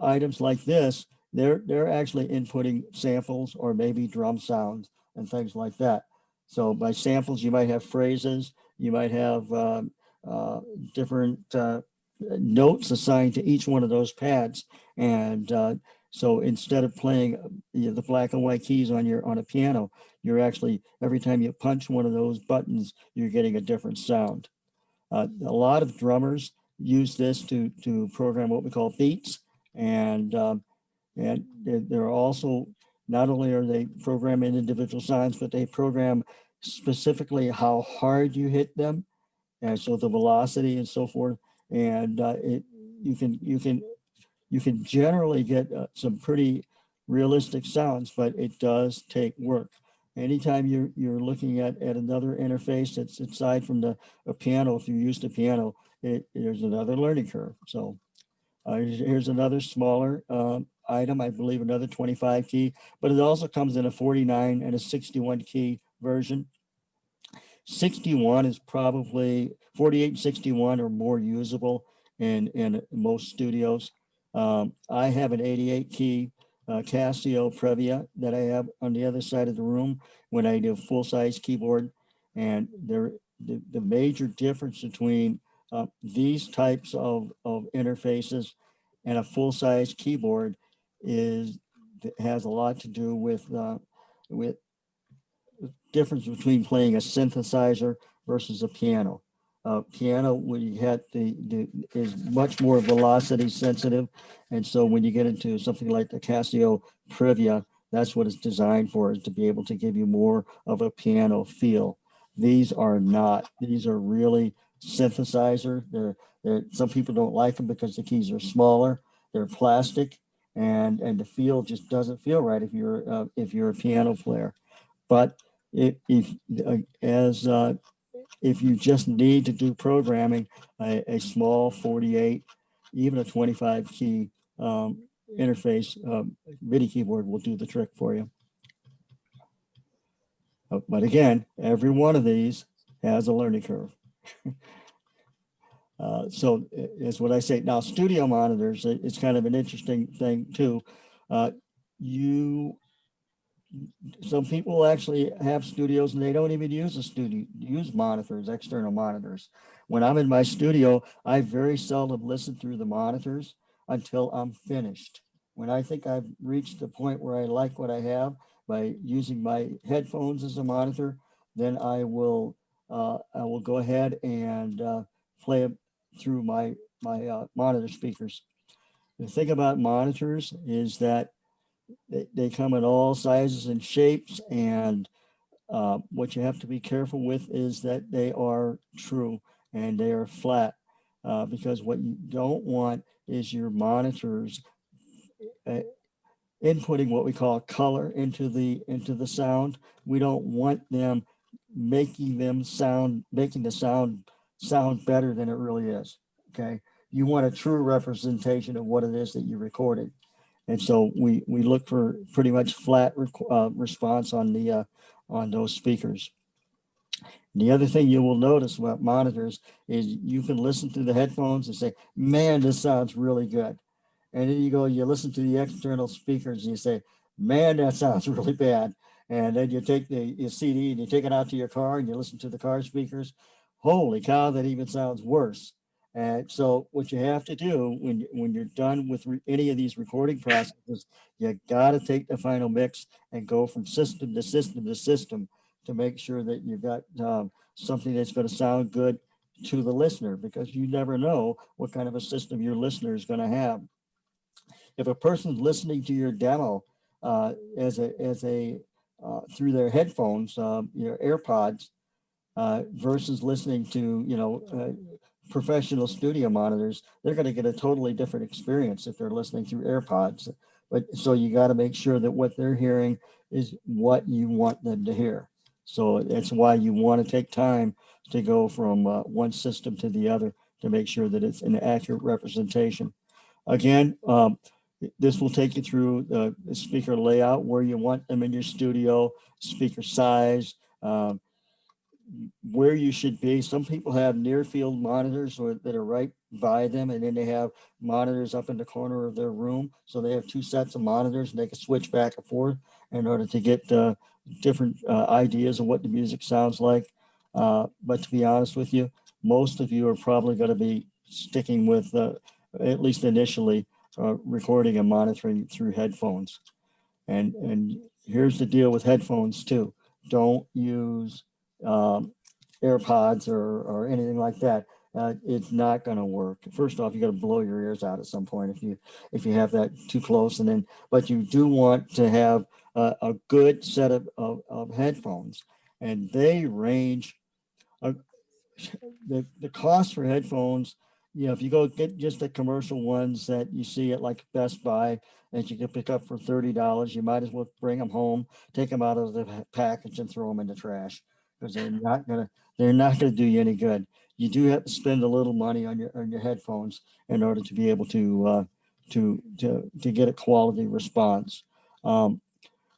items like this, they're actually inputting samples or maybe drum sounds and things like that. So by samples, you might have phrases, you might have different notes assigned to each one of those pads. And so instead of playing the black and white keys on a piano, you're actually, every time you punch one of those buttons, you're getting a different sound. A lot of drummers use this to program what we call beats. And they're also, not only are they programming individual sounds, but they program specifically how hard you hit them, and so the velocity and so forth. And you can generally get some pretty realistic sounds, but it does take work. Anytime you're looking at another interface that's aside from a piano, if you're used to piano, there's another learning curve. So here's another smaller item, I believe another 25 key, but it also comes in a 49 and a 61 key version. 61 is probably 48 and 61 are more usable in most studios. I have an 88 key Casio Previa that I have on the other side of the room when I do a full-size keyboard. And the major difference between these types of interfaces and a full-size keyboard has a lot to do with difference between playing a synthesizer versus a piano. Piano, when you hit is much more velocity sensitive, and so when you get into something like the Casio Previa, that's what it's designed for, is to be able to give you more of a piano feel. These are not. These are really synthesizer. They're some people don't like them because the keys are smaller. They're plastic, and the feel just doesn't feel right if you're a piano player. But if you just need to do programming, a small 48, even a 25 key interface MIDI keyboard will do the trick for you. But again, every one of these has a learning curve. So is what I say. Now, studio monitors, it's kind of an interesting thing too. Some people actually have studios and they don't even use use monitors, external monitors. When I'm in my studio, I very seldom listen through the monitors until I'm finished. When I think I've reached the point where I like what I have by using my headphones as a monitor, then I will go ahead and play it through my monitor speakers. The thing about monitors is that they come in all sizes and shapes, and what you have to be careful with is that they are true and they are flat, because what you don't want is your monitors inputting what we call color into the sound. We don't want them making the sound better than it really is. Okay, you want a true representation of what it is that you recorded. And so we look for pretty much flat response on the on those speakers. The other thing you will notice about monitors is you can listen through the headphones and say, man, this sounds really good. And then you listen to the external speakers and you say, man, that sounds really bad. And then you take your CD and you take it out to your car and you listen to the car speakers. Holy cow, that even sounds worse. And so what you have to do when you're done with any of these recording processes, you got to take the final mix and go from system to system to system to make sure that you've got something that's going to sound good to the listener, because you never know what kind of a system your listener is going to have. If a person's listening to your demo through their headphones, your AirPods, versus listening to professional studio monitors, they're going to get a totally different experience if they're listening through AirPods. But so you got to make sure that what they're hearing is what you want them to hear. So that's why you want to take time to go from one system to the other to make sure that it's an accurate representation. Again, this will take you through the speaker layout, where you want them in your studio, speaker size, where you should be. Some people have near field monitors that are right by them, and then they have monitors up in the corner of their room. So they have two sets of monitors and they can switch back and forth in order to get different ideas of what the music sounds like. But to be honest with you, most of you are probably going to be sticking with, at least initially, recording and monitoring through headphones. And here's the deal with headphones too. Don't use AirPods or anything like that. It's not going to work. First off, you got to blow your ears out at some point if you have that too close. But you do want to have a good set of headphones, and they range. The cost for headphones, if you go get just the commercial ones that you see at like Best Buy that you can pick up for $30, you might as well bring them home, take them out of the package and throw them in the trash, because they're not gonna do you any good. You do have to spend a little money on your headphones in order to be able to get a quality response.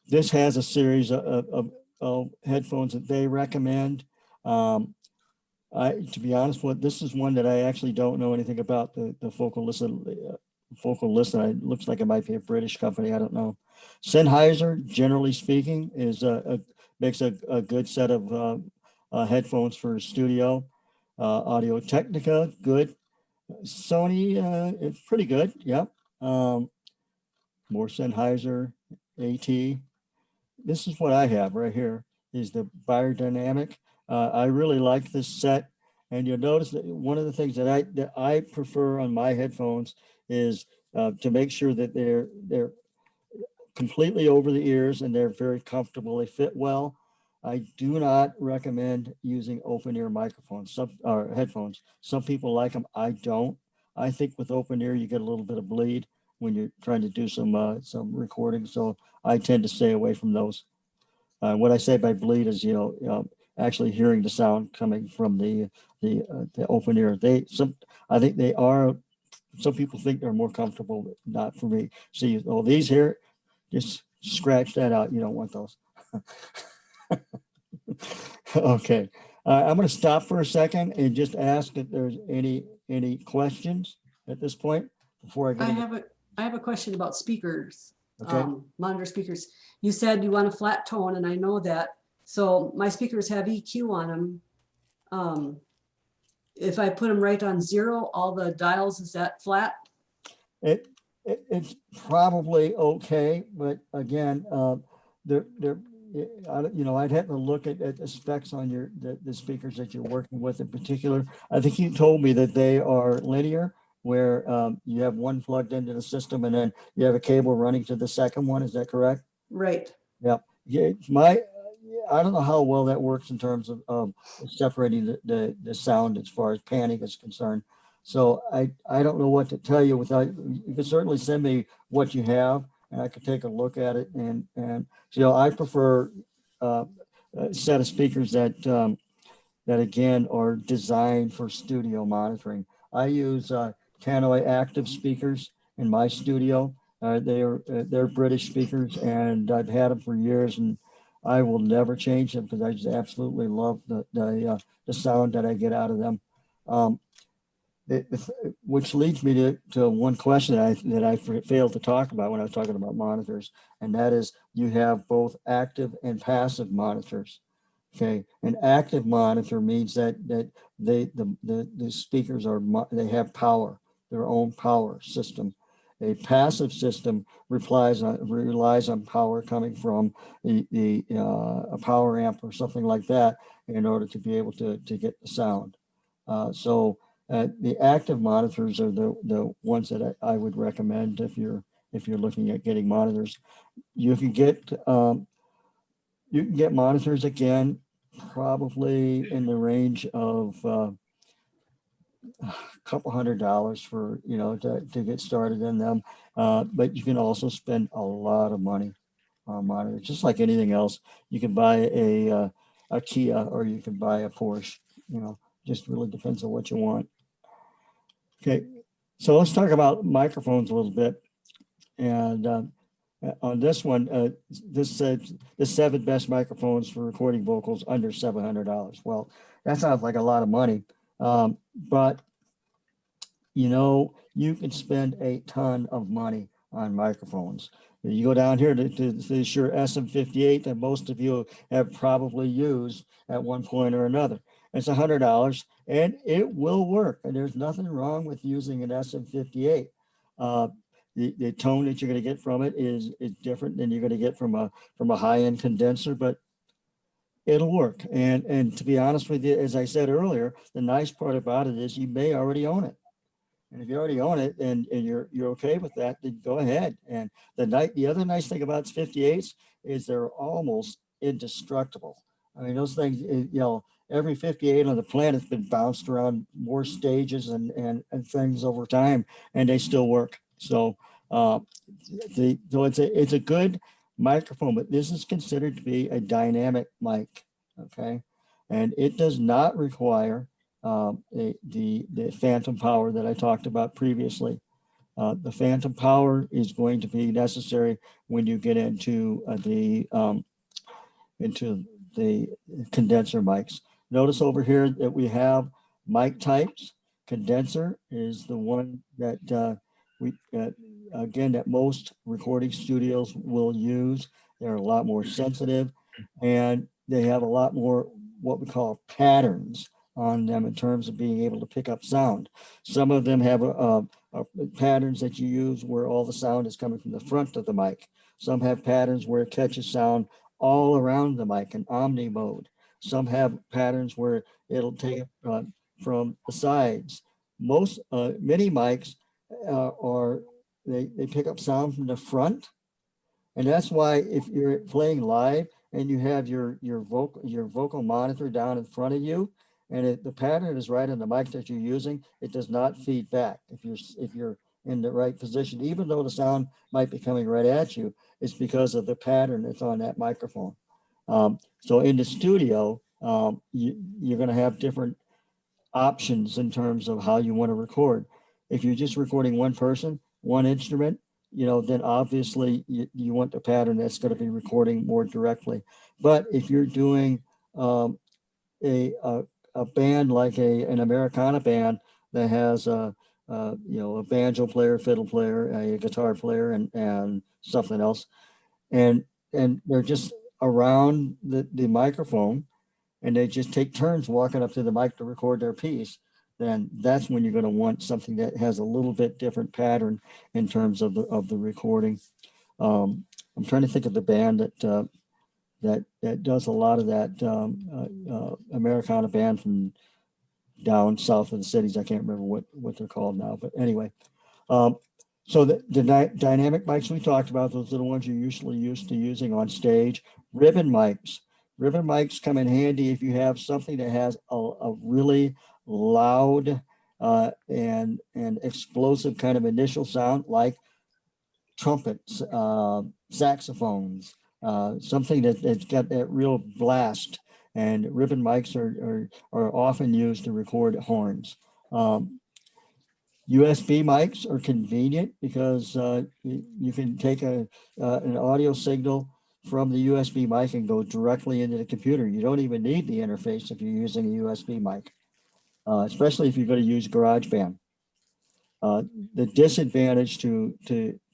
This has a series of headphones that they recommend. To be honest with, this is one that I actually don't know anything about. The Focal Listen. It looks like it might be a British company. I don't know. Sennheiser, generally speaking, makes a good set of headphones for studio. Audio Technica, good. Sony, it's pretty good. Yep. More Sennheiser, AT. This is what I have right here, is the Biodynamic. I really like this set, and you'll notice that one of the things that I prefer on my headphones is to make sure that they're completely over the ears and they're very comfortable. They fit well. I do not recommend using open ear microphones or headphones. Some people like them. I don't. I think with open ear you get a little bit of bleed when you're trying to do some recording. So I tend to stay away from those. What I say by bleed is, actually hearing the sound coming from the open ear. I think they are. Some people think they're more comfortable, but not for me. See, these here, just scratch that out. You don't want those. Okay, I'm going to stop for a second and just ask if there's any questions at this point before I go. I have a question about speakers, Okay. monitor speakers. You said you want a flat tone, and I know that. So my speakers have EQ on them. If I put them right on 0, all the dials, is that flat? It's probably okay, but again, I'd have to look at the specs on the speakers that you're working with in particular. I think you told me that they are linear, where you have one plugged into the system and then you have a cable running to the second one. Is that correct? Right. Yeah. I don't know how well that works in terms of separating the sound as far as panning is concerned. So I don't know what to tell you without, you can certainly send me what you have and I could take a look at it. And I prefer a set of speakers that again are designed for studio monitoring. I use Tannoy active speakers in my studio. They're British speakers and I've had them for years and I will never change them because I just absolutely love the sound that I get out of them. Which leads me to one question that I failed to talk about when I was talking about monitors, and that is you have both active and passive monitors. Okay, an active monitor means that the speakers they have power, their own power system. A passive system relies on power coming from a power amp or something like that in order to be able to get the sound. The active monitors are the ones that I would recommend if you're looking at getting monitors. You can get monitors again, probably in the range of a couple $100 for to get started in them. But you can also spend a lot of money on monitors, just like anything else. You can buy a Kia or you can buy a Porsche. Just really depends on what you want. Okay, so let's talk about microphones a little bit. And on this one, this said the 7 best microphones for recording vocals under $700. Well, that sounds like a lot of money, but you can spend a ton of money on microphones. You go down here to the Shure SM58 that most of you have probably used at one point or another. It's $100 and it will work. And there's nothing wrong with using an SM58. The tone that you're going to get from it is different than you're going to get from a high-end condenser, but it'll work. And to be honest with you, as I said earlier, the nice part about it is you may already own it. And if you already own it and you're okay with that, then go ahead. And the other nice thing about 58s is they're almost indestructible. I mean, those things, every 58 on the planet's been bounced around more stages and things over time, and they still work. So it's a good microphone, but this is considered to be a dynamic mic, okay? And it does not require the phantom power that I talked about previously. The phantom power is going to be necessary when you get into the condenser mics. Notice over here that we have mic types. Condenser is the one that that most recording studios will use. They're a lot more sensitive and they have a lot more what we call patterns on them in terms of being able to pick up sound. Some of them have patterns that you use where all the sound is coming from the front of the mic. Some have patterns where it catches sound all around the mic in omni mode. Some have patterns where it'll take it from the sides. Many mics they pick up sound from the front, and that's why if you're playing live and you have your vocal monitor down in front of you, and the pattern is right on the mic that you're using, it does not feed back if you're in the right position, even though the sound might be coming right at you. It's because of the pattern that's on that microphone. So in the studio, you're going to have different options in terms of how you want to record. If you're just recording one person, one instrument, then obviously you want the pattern that's going to be recording more directly. But if you're doing a band like an Americana band that has a banjo player, fiddle player, a guitar player, and something else, and they're just around the microphone, and they just take turns walking up to the mic to record their piece, then that's when you're going to want something that has a little bit different pattern in terms of the recording. I'm trying to think of the band that does a lot of that Americana band from down south of the cities. I can't remember what they're called now, but anyway. So the dynamic mics we talked about, those are the ones you're usually used to using on stage. Ribbon mics. Ribbon mics come in handy if you have something that has a really loud and explosive kind of initial sound, like trumpets, saxophones, something that's got that real blast. And ribbon mics are often used to record horns. USB mics are convenient because you can take an audio signal from the USB mic and go directly into the computer. You don't even need the interface if you're using a USB mic, especially if you're going to use GarageBand. The disadvantage to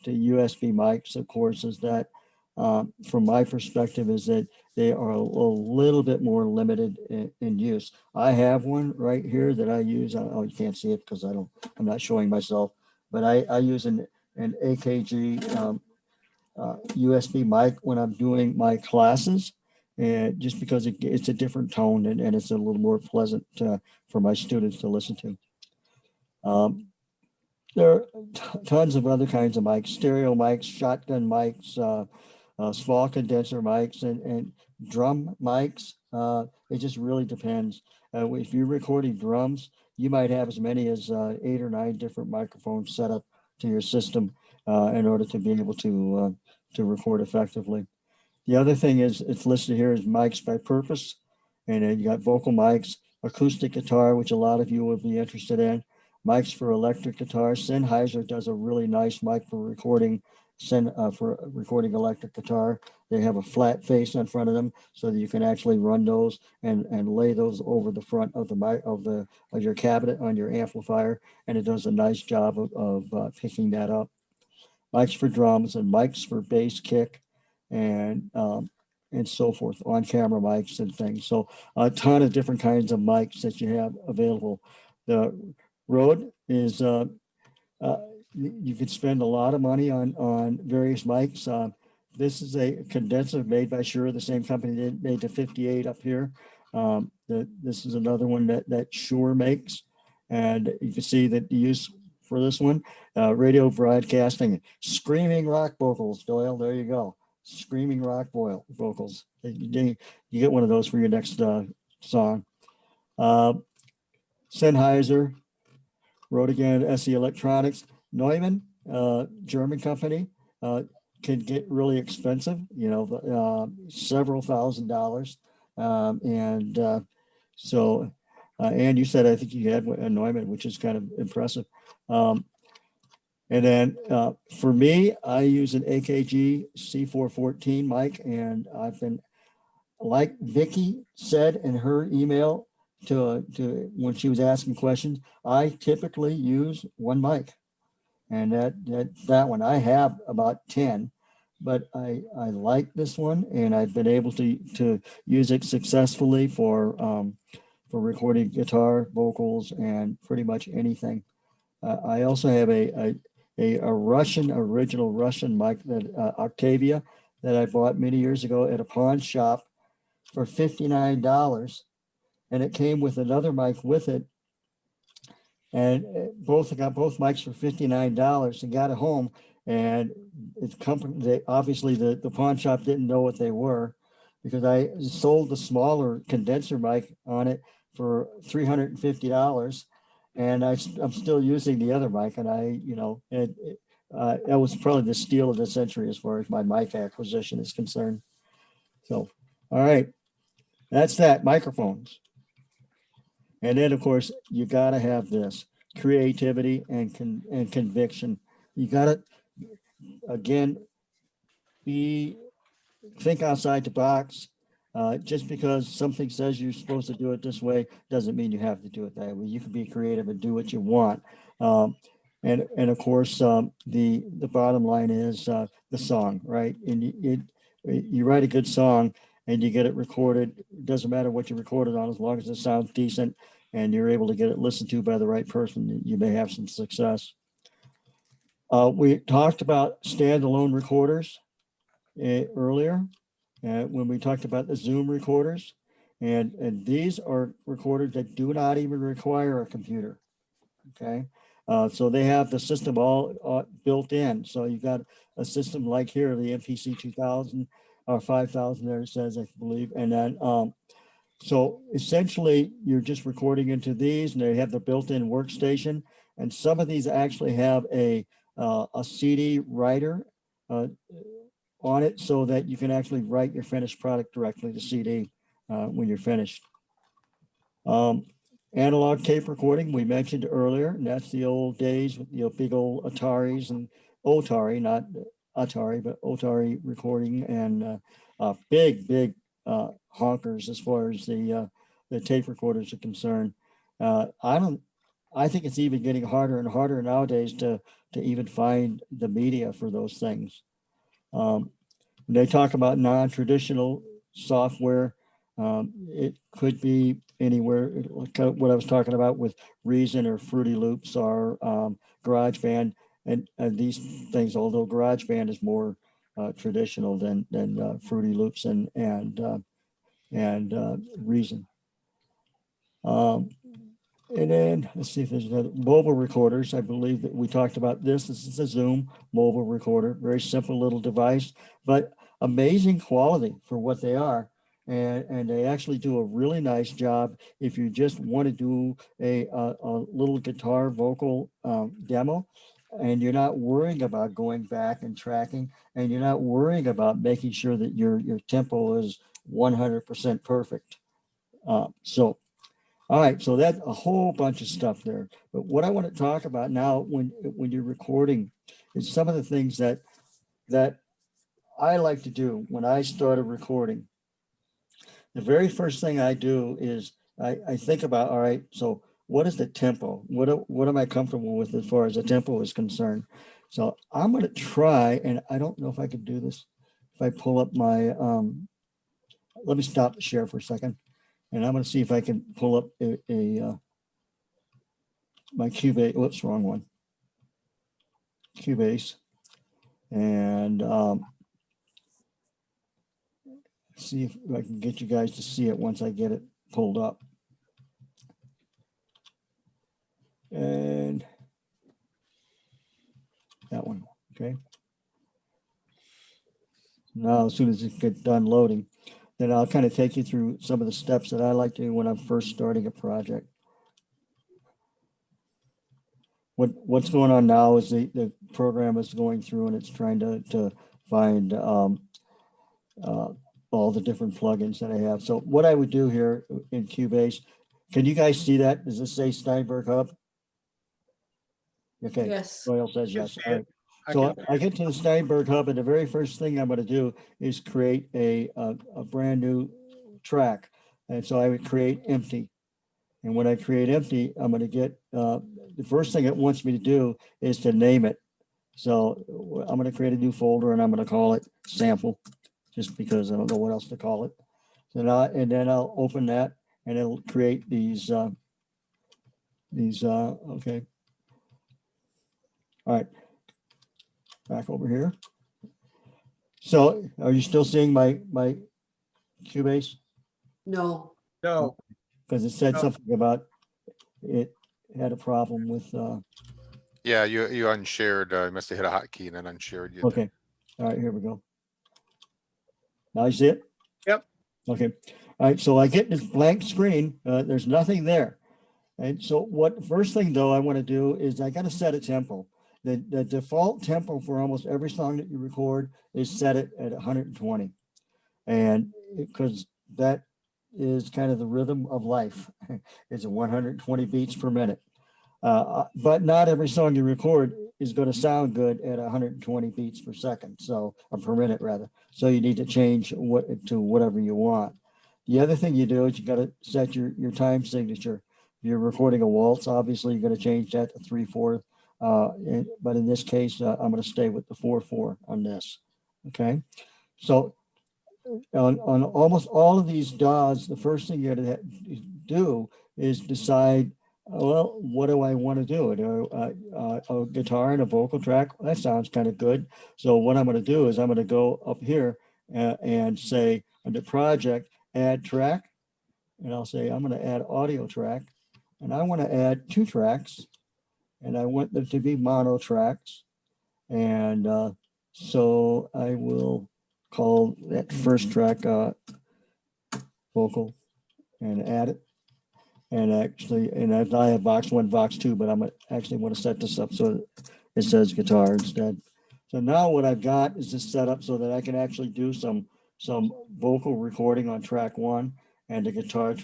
USB mics, of course, is that from my perspective, is that they are a little bit more limited in use. I have one right here that I use. Oh, you can't see it because I'm not showing myself, but I use an AKG USB mic when I'm doing my classes, and just because it's a different tone and it's a little more pleasant for my students to listen to. There are tons of other kinds of mics, stereo mics, shotgun mics, small condenser mics, and drum mics. It just really depends. If you're recording drums, you might have as many as 8 or 9 different microphones set up to your system in order to be able to record effectively. The other thing is, it's listed here as mics by purpose, and then you got vocal mics, acoustic guitar, which a lot of you will be interested in, mics for electric guitar. Sennheiser does a really nice mic for recording electric guitar. They have a flat face in front of them so that you can actually run those and lay those over the front of the mic of your cabinet on your amplifier, and it does a nice job of picking that up. Mics for drums and mics for bass kick and so forth, on camera mics and things. So a ton of different kinds of mics that you have available. The Rode is you could spend a lot of money on various mics. This is a condenser made by Shure, the same company that made the 58 up here. This is another one that Shure makes, and you can see that the use for this one, radio broadcasting, screaming rock vocals. Doyle, there you go, screaming rock vocals. You get one of those for your next song. Sennheiser, Rode again, SE Electronics, Neumann, German company, can get really expensive, several $1,000s. And you said, I think you had a Neumann, which is kind of impressive. And then for me, I use an AKG C414 mic, and I've been, like Vicky said in her email to when she was asking questions, I typically use one mic, and that one I have about 10, but I like this one, and I've been able to use it successfully for recording guitar, vocals, and pretty much anything. I also have a original Russian mic, that Octavia, that I bought many years ago at a pawn shop for $59, and it came with another mic with it, and I got both mics for $59 and got it home, and it's company. Obviously the pawn shop didn't know what they were, because I sold the smaller condenser mic on it for $350, and I'm still using the other mic, and that was probably the steal of the century as far as my mic acquisition is concerned. So, all right, that's that, microphones. And then, of course, you got to have this creativity and conviction. You got to, again, think outside the box. Just because something says you're supposed to do it this way doesn't mean you have to do it that way. You can be creative and do what you want. And of course, the bottom line is the song, right? And you write a good song and you get it recorded. It doesn't matter what you recorded on, as long as it sounds decent and you're able to get it listened to by the right person, you may have some success. We talked about standalone recorders earlier when we talked about the Zoom recorders. And these are recorders that do not even require a computer, okay? So they have the system all built in. So you've got a system like here, the MPC 2000 or 5000 there it says, I believe. And then, so essentially you're just recording into these and they have the built-in workstation. And some of these actually have a CD writer on it so that you can actually write your finished product directly to CD when you're finished. Analog tape recording, we mentioned earlier, and that's the old days with big old Ataris and Otari, not Atari, but Otari recording and big honkers as far as the tape recorders are concerned. I think it's even getting harder and harder nowadays to even find the media for those things. They talk about non-traditional software. It could be anywhere, kind of what I was talking about with Reason or Fruity Loops or GarageBand and these things, although GarageBand is more traditional than Fruity Loops and Reason. And then let's see if there's another mobile recorders. I believe that we talked about this. This is a Zoom mobile recorder, very simple little device, but amazing quality for what they are. And they actually do a really nice job if you just want to do a little guitar vocal demo, and you're not worrying about going back and tracking, and you're not worrying about making sure that your tempo is 100% perfect. All right, so that's a whole bunch of stuff there. But what I want to talk about now when you're recording is some of the things that I like to do when I start a recording. The very first thing I do is I think about, all right, so what is the tempo? What am I comfortable with as far as the tempo is concerned? So I'm going to try, and I don't know if I could do this. If I pull up my, let me stop the share for a second. And I'm going to see if I can pull up my Cubase. Whoops, wrong one. Cubase, and see if I can get you guys to see it once I get it pulled up. And that one, okay. Now, as soon as it gets done loading, then I'll kind of take you through some of the steps that I like to do when I'm first starting a project. What's going on now is the program is going through and it's trying to find all the different plugins that I have. So what I would do here in Cubase, can you guys see that? Does this say Steinberg Hub? Okay. Yes. Doyle says yes. All right. I So can- I get to the Steinberg Hub, and the very first thing I'm going to do is create a brand new track. And so I would create empty. And when I create empty, I'm going to get the first thing it wants me to do is to name it. So I'm going to create a new folder, and I'm going to call it sample, just because I don't know what else to call it. So now, and then I'll open that, and it'll create these. Okay. All right. Back over here. So are you still seeing my Cubase? No. No, Because it said No. something about it had a problem with, Yeah, you unshared. You must have hit a hotkey and then unshared. You. okay. All right, here we go. Now you see it? Yep. Okay. All right, so I get this blank screen. There's nothing there. And so first thing though I want to do is I got to set a tempo. The default tempo for almost every song that you record is set it at 120. And because that is kind of the rhythm of life. It's 120 beats per minute. But not every song you record is going to sound good at 120 beats per second. So, or per minute rather. So you need to change to whatever you want. The other thing you do is you got to set your time signature. If you're recording a waltz, obviously you're going to change that to 3/4. But in this case, I'm going to stay with the 4/4 on this. Okay. So on almost all of these DAWs, the first thing you're going to do is decide, well, what do I want to do? A guitar and a vocal track, that sounds kind of good. So what I'm going to do is I'm going to go up here and say under project, add track. And I'll say, I'm going to add audio track. And I want to add 2 tracks. And I want them to be mono tracks. And so I will call that first track vocal and add it. And I have Vox 1, Vox 2, but I'm actually want to set this up so it says guitar instead. So now what I've got is this set up so that I can actually do some vocal recording on track 1 and the guitar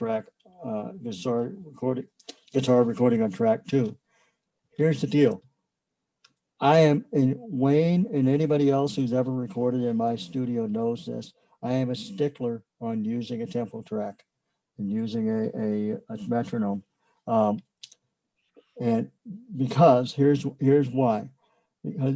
recording on track 2. Here's the deal. Wayne and anybody else who's ever recorded in my studio knows this. I am a stickler on using a tempo track and using a metronome. And because here's why. Because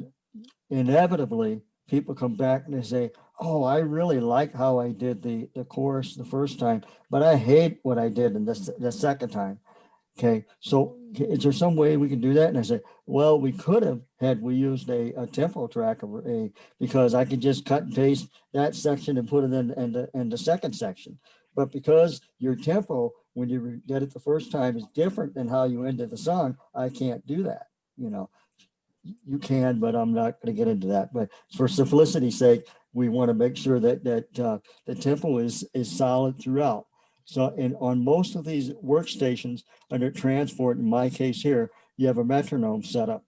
inevitably people come back and they say, oh, I really like how I did the chorus the first time, but I hate what I did in the second time. Okay, so is there some way we can do that? And I said, well, we could have had we used a tempo track because I could just cut and paste that section and put it in the second section. But because your tempo, when you get it the first time, is different than how you ended the song, I can't do that. You know, you can, but I'm not going to get into that. But for simplicity's sake, we want to make sure that the tempo is solid throughout. So on most of these workstations under transport, in my case here, you have a metronome set up.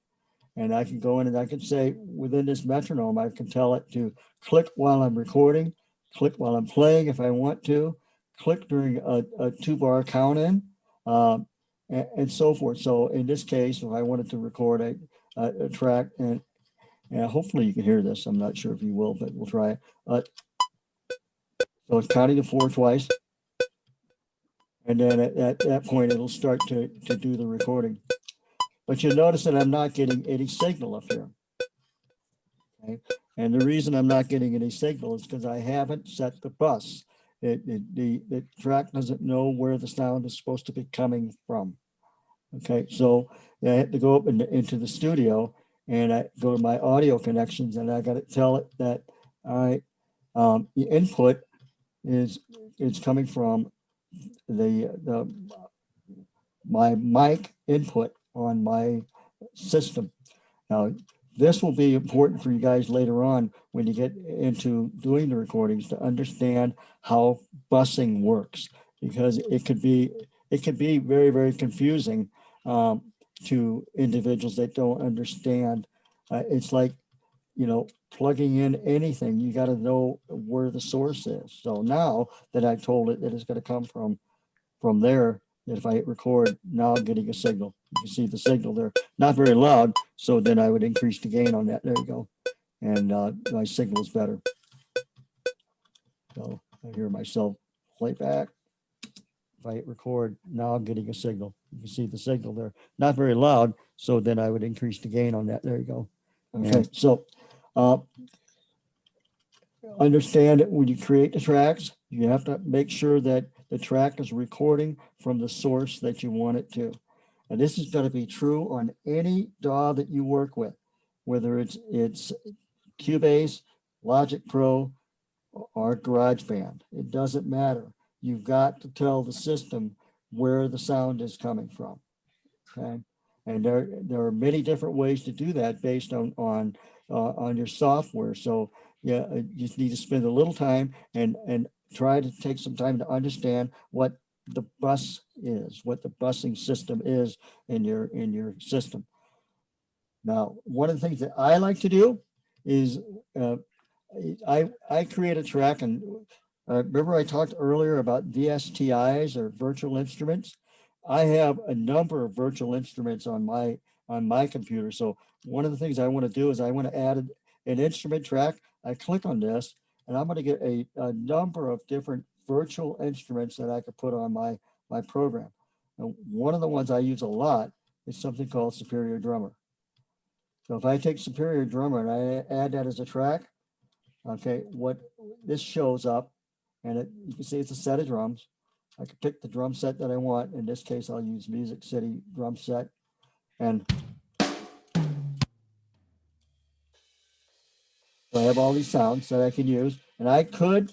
And I can go in and I can say within this metronome, I can tell it to click while I'm recording, click while I'm playing if I want to, click during a 2-bar count in, and so forth. So in this case, if I wanted to record a track, and hopefully you can hear this, I'm not sure if you will, but we'll try it. So it's counting to 4 twice. And then at that point, it'll start to do the recording. But you'll notice that I'm not getting any signal up here. Okay? And the reason I'm not getting any signal is because I haven't set the bus. The track doesn't know where the sound is supposed to be coming from. Okay, so I have to go up into the studio and I go to my audio connections and I got to tell it that, all right, the input is coming from my mic input on my system. Now, this will be important for you guys later on when you get into doing the recordings to understand how busing works, because it could be very, very confusing to individuals that don't understand. It's like, you know, plugging in anything, you got to know where the source is. So now that I've told it that it's going to come from there, that if I hit record, now I'm getting a signal. You can see the signal there, not very loud. So then I would increase the gain on that. There you go. And my signal is better. So I hear myself play back. If I hit record, now I'm getting a signal. You can see the signal there, not very loud. So then I would increase the gain on that. There you go. Okay, so understand that when you create the tracks, you have to make sure that the track is recording from the source that you want it to. And this is going to be true on any DAW that you work with, whether it's Cubase, Logic Pro, or GarageBand. It doesn't matter. You've got to tell the system where the sound is coming from. Okay, and there are many different ways to do that based on your software. So yeah, you just need to spend a little time and try to take some time to understand what the bus is, what the busing system is in your system. Now, one of the things that I like to do is I create a track, and remember I talked earlier about VSTIs or virtual instruments. I have a number of virtual instruments on my computer. So one of the things I want to do is I want to add an instrument track. I click on this and I'm going to get a number of different virtual instruments that I could put on my program. And one of the ones I use a lot is something called Superior Drummer. So if I take Superior Drummer and I add that as a track, okay, what this shows up, and you can see it's a set of drums. I can pick the drum set that I want. In this case, I'll use Music City drum set. And so I have all these sounds that I can use. And I could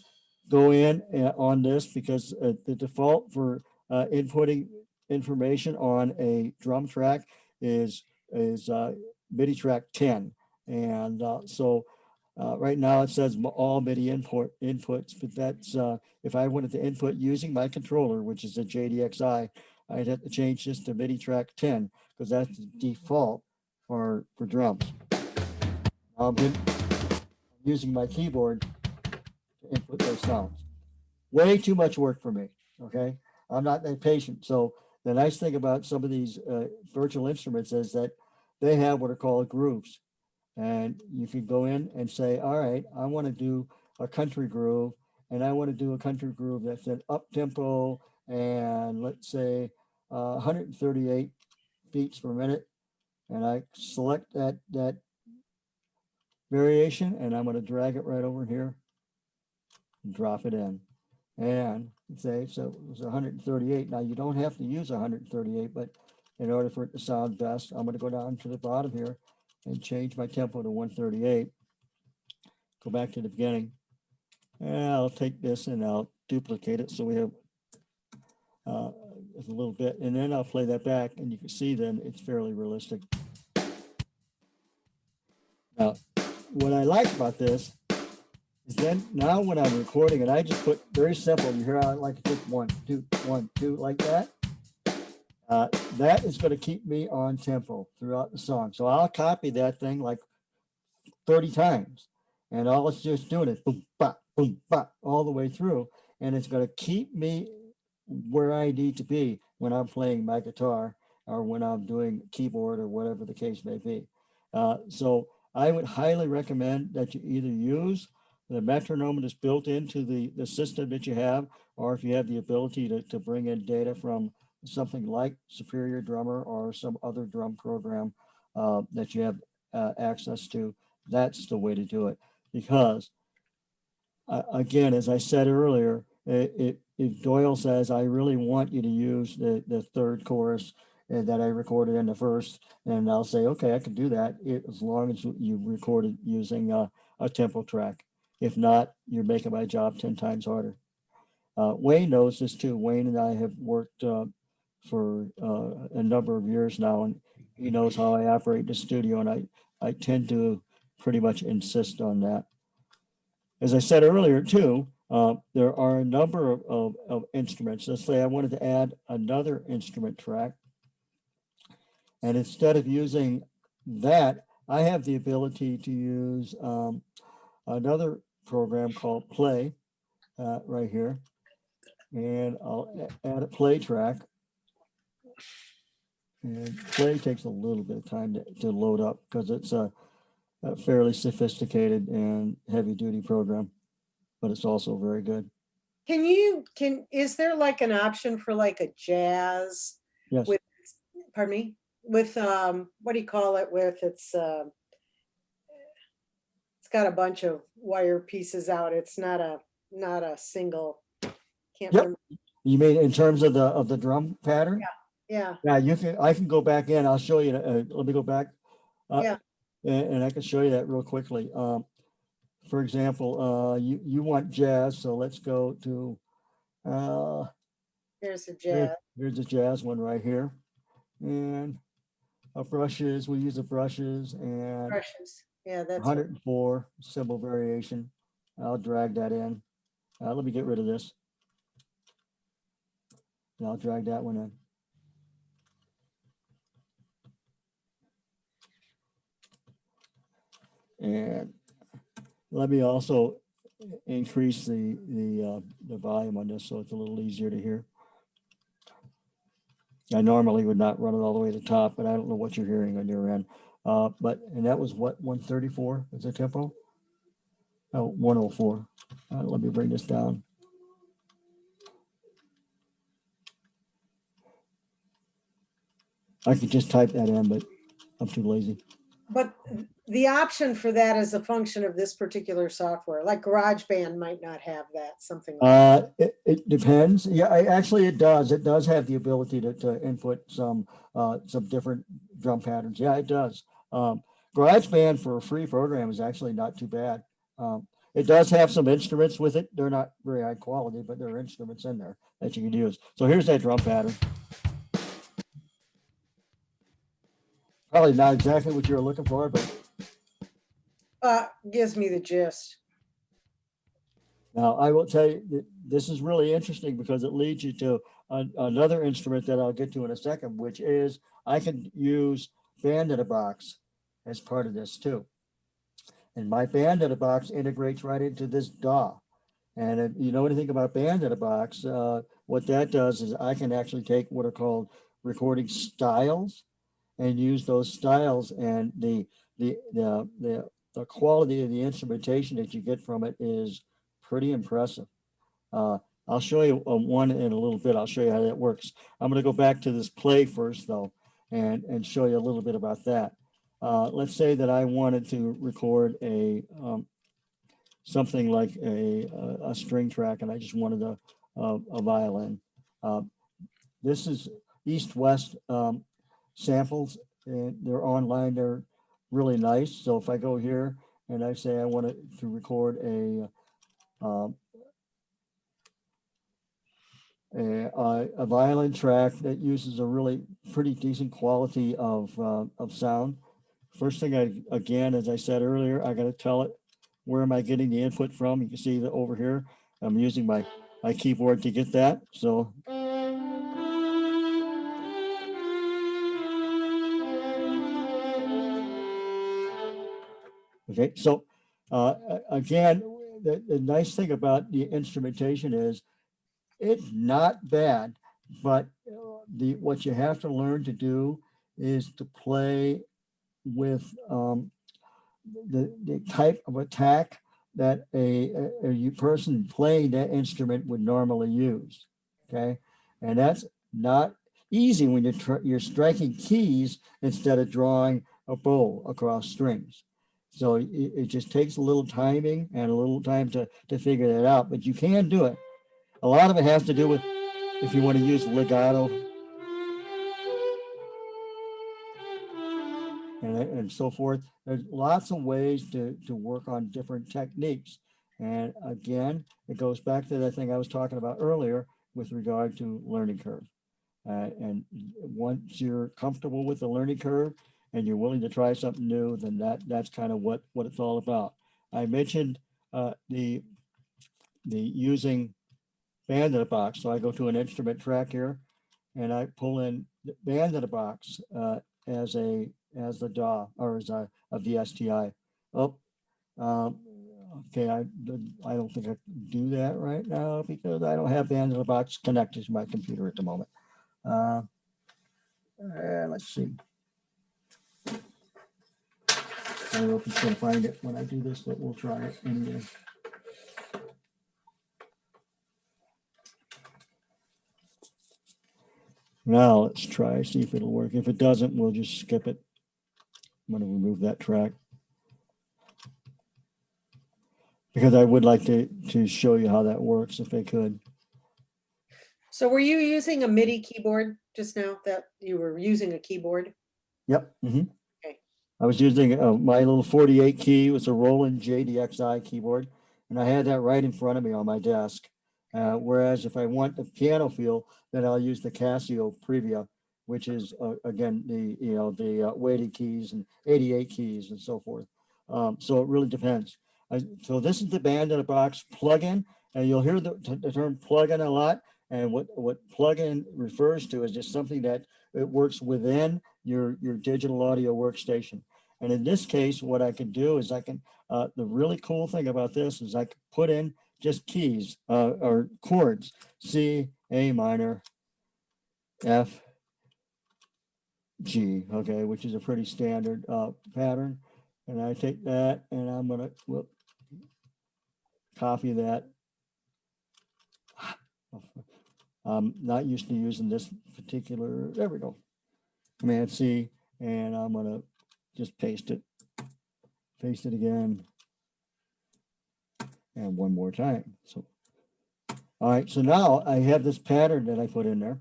go in on this because the default for inputting information on a drum track is MIDI track 10. And right now it says all MIDI inputs, but that's if I wanted to input using my controller, which is a JDXI, I'd have to change this to MIDI track 10 because that's the default for drums. I'm using my keyboard to input those sounds. Way too much work for me, okay? I'm not that patient. So the nice thing about some of these virtual instruments is that they have what are called grooves. And you can go in and say, all right, I want to do a country groove, and I want to do a country groove that's an up tempo and let's say 138 beats per minute. And I select that variation, and I'm going to drag it right over here and drop it in. And say, so it was 138. Now you don't have to use 138, but in order for it to sound best, I'm going to go down to the bottom here and change my tempo to 138. Go back to the beginning. And I'll take this and I'll duplicate it so we have a little bit, and then I'll play that back, and you can see then it's fairly realistic. Now, what I like about this is then now when I'm recording it, I just put very simple. You hear how I like to just 1, 2, 1, 2 like that. That is going to keep me on tempo throughout the song. So I'll copy that thing like 30 times, and all it's just doing is boom, bop, all the way through. And it's going to keep me where I need to be when I'm playing my guitar or when I'm doing keyboard or whatever the case may be. So I would highly recommend that you either use the metronome that's built into the system that you have, or if you have the ability to bring in data from something like Superior Drummer or some other drum program that you have access to, that's the way to do it. Because again, as I said earlier, if Doyle says, I really want you to use the third chorus that I recorded in the first, and I'll say, okay, I can do that as long as you recorded using a tempo track. If not, you're making my job 10 times harder. Wayne knows this too. Wayne and I have worked for a number of years now, and he knows how I operate the studio, and I tend to pretty much insist on that. As I said earlier too, there are a number of instruments. Let's say I wanted to add another instrument track, and instead of using that, I have the ability to use another program called Play right here, and I'll add a play track. And Play takes a little bit of time to load up because it's a fairly sophisticated and heavy duty program, but it's also very good. Is there like an option for like a jazz? Yes. With, pardon me, with what do you call it? With it's got a bunch of wire pieces out. It's not a single. Can't remember. You mean in terms of the drum pattern? Yeah. Yeah, you can. I can go back in. I'll show you. Let me go back. Yeah. And I can show you that real quickly. For example, you want jazz, so let's go to. There's the jazz. Here's the jazz one right here, and brushes. We use the brushes and Brushes. Yeah, that's 104 cymbal variation. I'll drag that in. Let me get rid of this. And I'll drag that one in. And let me also increase the volume on this so it's a little easier to hear. I normally would not run it all the way to the top, but I don't know what you're hearing on your end. And that was what, 134 is the tempo? Oh, 104. Let me bring this down. I could just type that in, but I'm too lazy. But the option for that is a function of this particular software, like GarageBand might not have that, something like It depends. Yeah, actually it does. It does have the ability to input some different drum patterns. Yeah, it does. GarageBand for a free program is actually not too bad. It does have some instruments with it. They're not very high quality, but there are instruments in there that you can use. So here's that drum pattern. Probably not exactly what you're looking for, but gives me the gist. now I will tell you that this is really interesting because it leads you to another instrument that I'll get to in a second, which is I can use Band in a Box as part of this too. And my Band in a Box integrates right into this DAW. And if you know anything about Band in a Box, what that does is I can actually take what are called recording styles and use those styles, and the quality of the instrumentation that you get from it is pretty impressive. I'll show you one in a little bit. I'll show you how that works. I'm going to go back to this play first though, and show you a little bit about that. Let's say that I wanted to record a something like a string track, and I just wanted a violin. This is East-West samples, and they're online. They're really nice. So if I go here and I say I wanted to record a violin track that uses a really pretty decent quality of sound. First thing, again, as I said earlier, I got to tell it where am I getting the input from. You can see that over here, I'm using my keyboard to get that. So okay, so again, the nice thing about the instrumentation is it's not bad, but what you have to learn to do is to play with the type of attack that a person playing that instrument would normally use. Okay, and that's not easy when you're striking keys instead of drawing a bow across strings. So it just takes a little timing and a little time to figure that out, but you can do it. A lot of it has to do with if you want to use legato and so forth. There's lots of ways to work on different techniques. And again, it goes back to that thing I was talking about earlier with regard to learning curve. And once you're comfortable with the learning curve and you're willing to try something new, then that's kind of what it's all about. I mentioned the using Band in a Box. So I go to an instrument track here and I pull in Band in a Box as the DAW or as a VSTI. Oh, okay. I don't think I can do that right now because I don't have Band in a Box connected to my computer at the moment. Let's see. I don't know if it's going to find it when I do this, but we'll try it anyway. Now let's try, see if it'll work. If it doesn't, we'll just skip it. I'm going to remove that track because I would like to show you how that works if I could. So were you using a MIDI keyboard just now that you were using a keyboard? Yep. Mm-hmm. Okay. I was using my little 48 key. It was a Roland JDXI keyboard, and I had that right in front of me on my desk. Whereas if I want the piano feel, then I'll use the Casio Previa, which is again the weighted keys and 88 keys and so forth. So it really depends. So this is the Band in a Box plugin, and you'll hear the term plugin a lot. And what plugin refers to is just something that it works within your digital audio workstation. And in this case, what I can do is I can, the really cool thing about this is I can put in just keys or chords, C, A minor, F, G, okay, which is a pretty standard pattern. And I take that and I'm gonna copy that. I'm not used to using this particular, there we go. Command C, and I'm gonna just paste it again, and one more time. So, all right, so now I have this pattern that I put in there.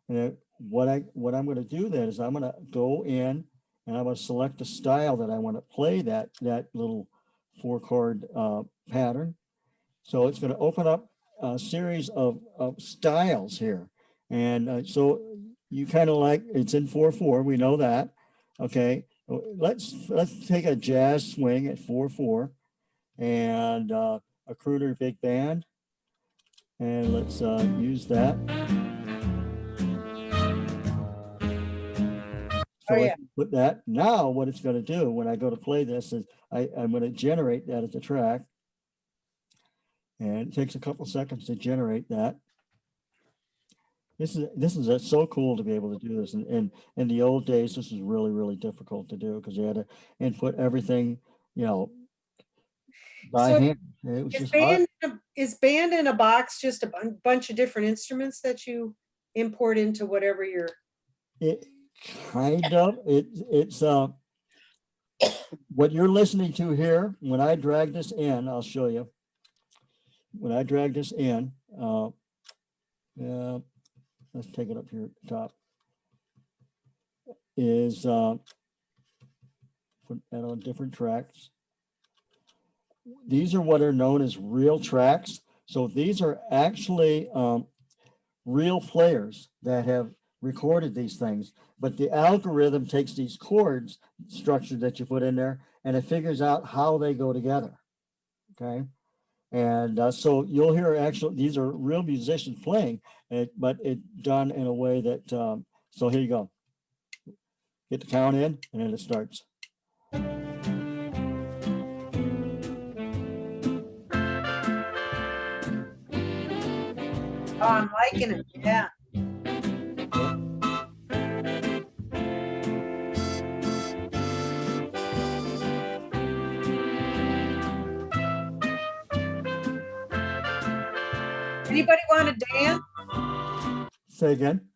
And what I'm going to do then is I'm going to go in and I'm going to select the style that I want to play that little 4-chord pattern. So it's going to open up a series of styles here. And so you kind of like, it's in 4/4, we know that. Okay, let's take a jazz swing at 4/4 and a crooner big band. And let's use that. So I can put that. Now what it's going to do when I go to play this is I'm going to generate that as a track. And it takes a couple seconds to generate that. This is so cool to be able to do this. And in the old days, this was really, really difficult to do because you had to input everything, you know, by hand. It was just hard. Is band in a box just a bunch of different instruments that you import into whatever you're? It kind of, it's what you're listening to here. When I drag this in, I'll show you. When I drag this in, let's take it up here at the top, is put that on different tracks. These are what are known as real tracks. So these are actually real players that have recorded these things, but the algorithm takes these chords structure that you put in there and it figures out how they go together. Okay. And so you'll hear actually, these are real musicians playing it, but it done in a way that, so here you go. Get the count in and then it starts. Oh, I'm liking it. Yeah. Anybody want to dance? Say again.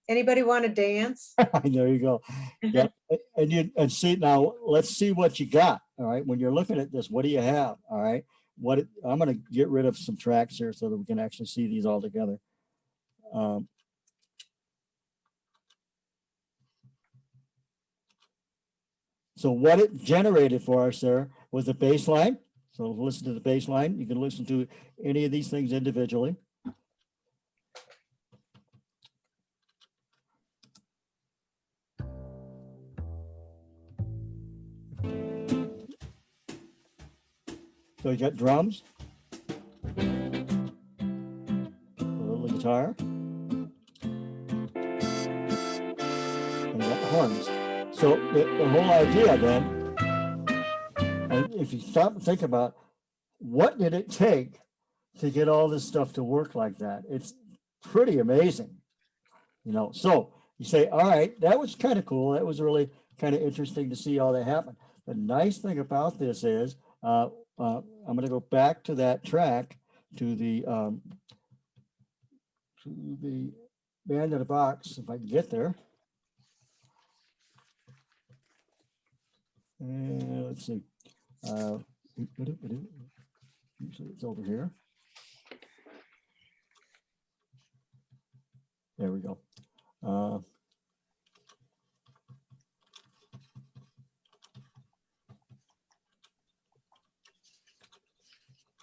Anybody want to dance? There you go. Yeah. And see, now let's see what you got. All right. When you're looking at this, what do you have? All right. I'm going to get rid of some tracks here so that we can actually see these all together. So what it generated for us there was the bass line. So listen to the bass line. You can listen to any of these things individually. So you got drums, a little guitar, and you got the horns. So the whole idea then, and if you stop and think about what did it take to get all this stuff to work like that, it's pretty amazing, you know. So you say, all right, that was kind of cool. That was really kind of interesting to see all that happen. The nice thing about this is, I'm going to go back to that track, to the band in a box, if I can get there. And let's see. It's over here. There we go.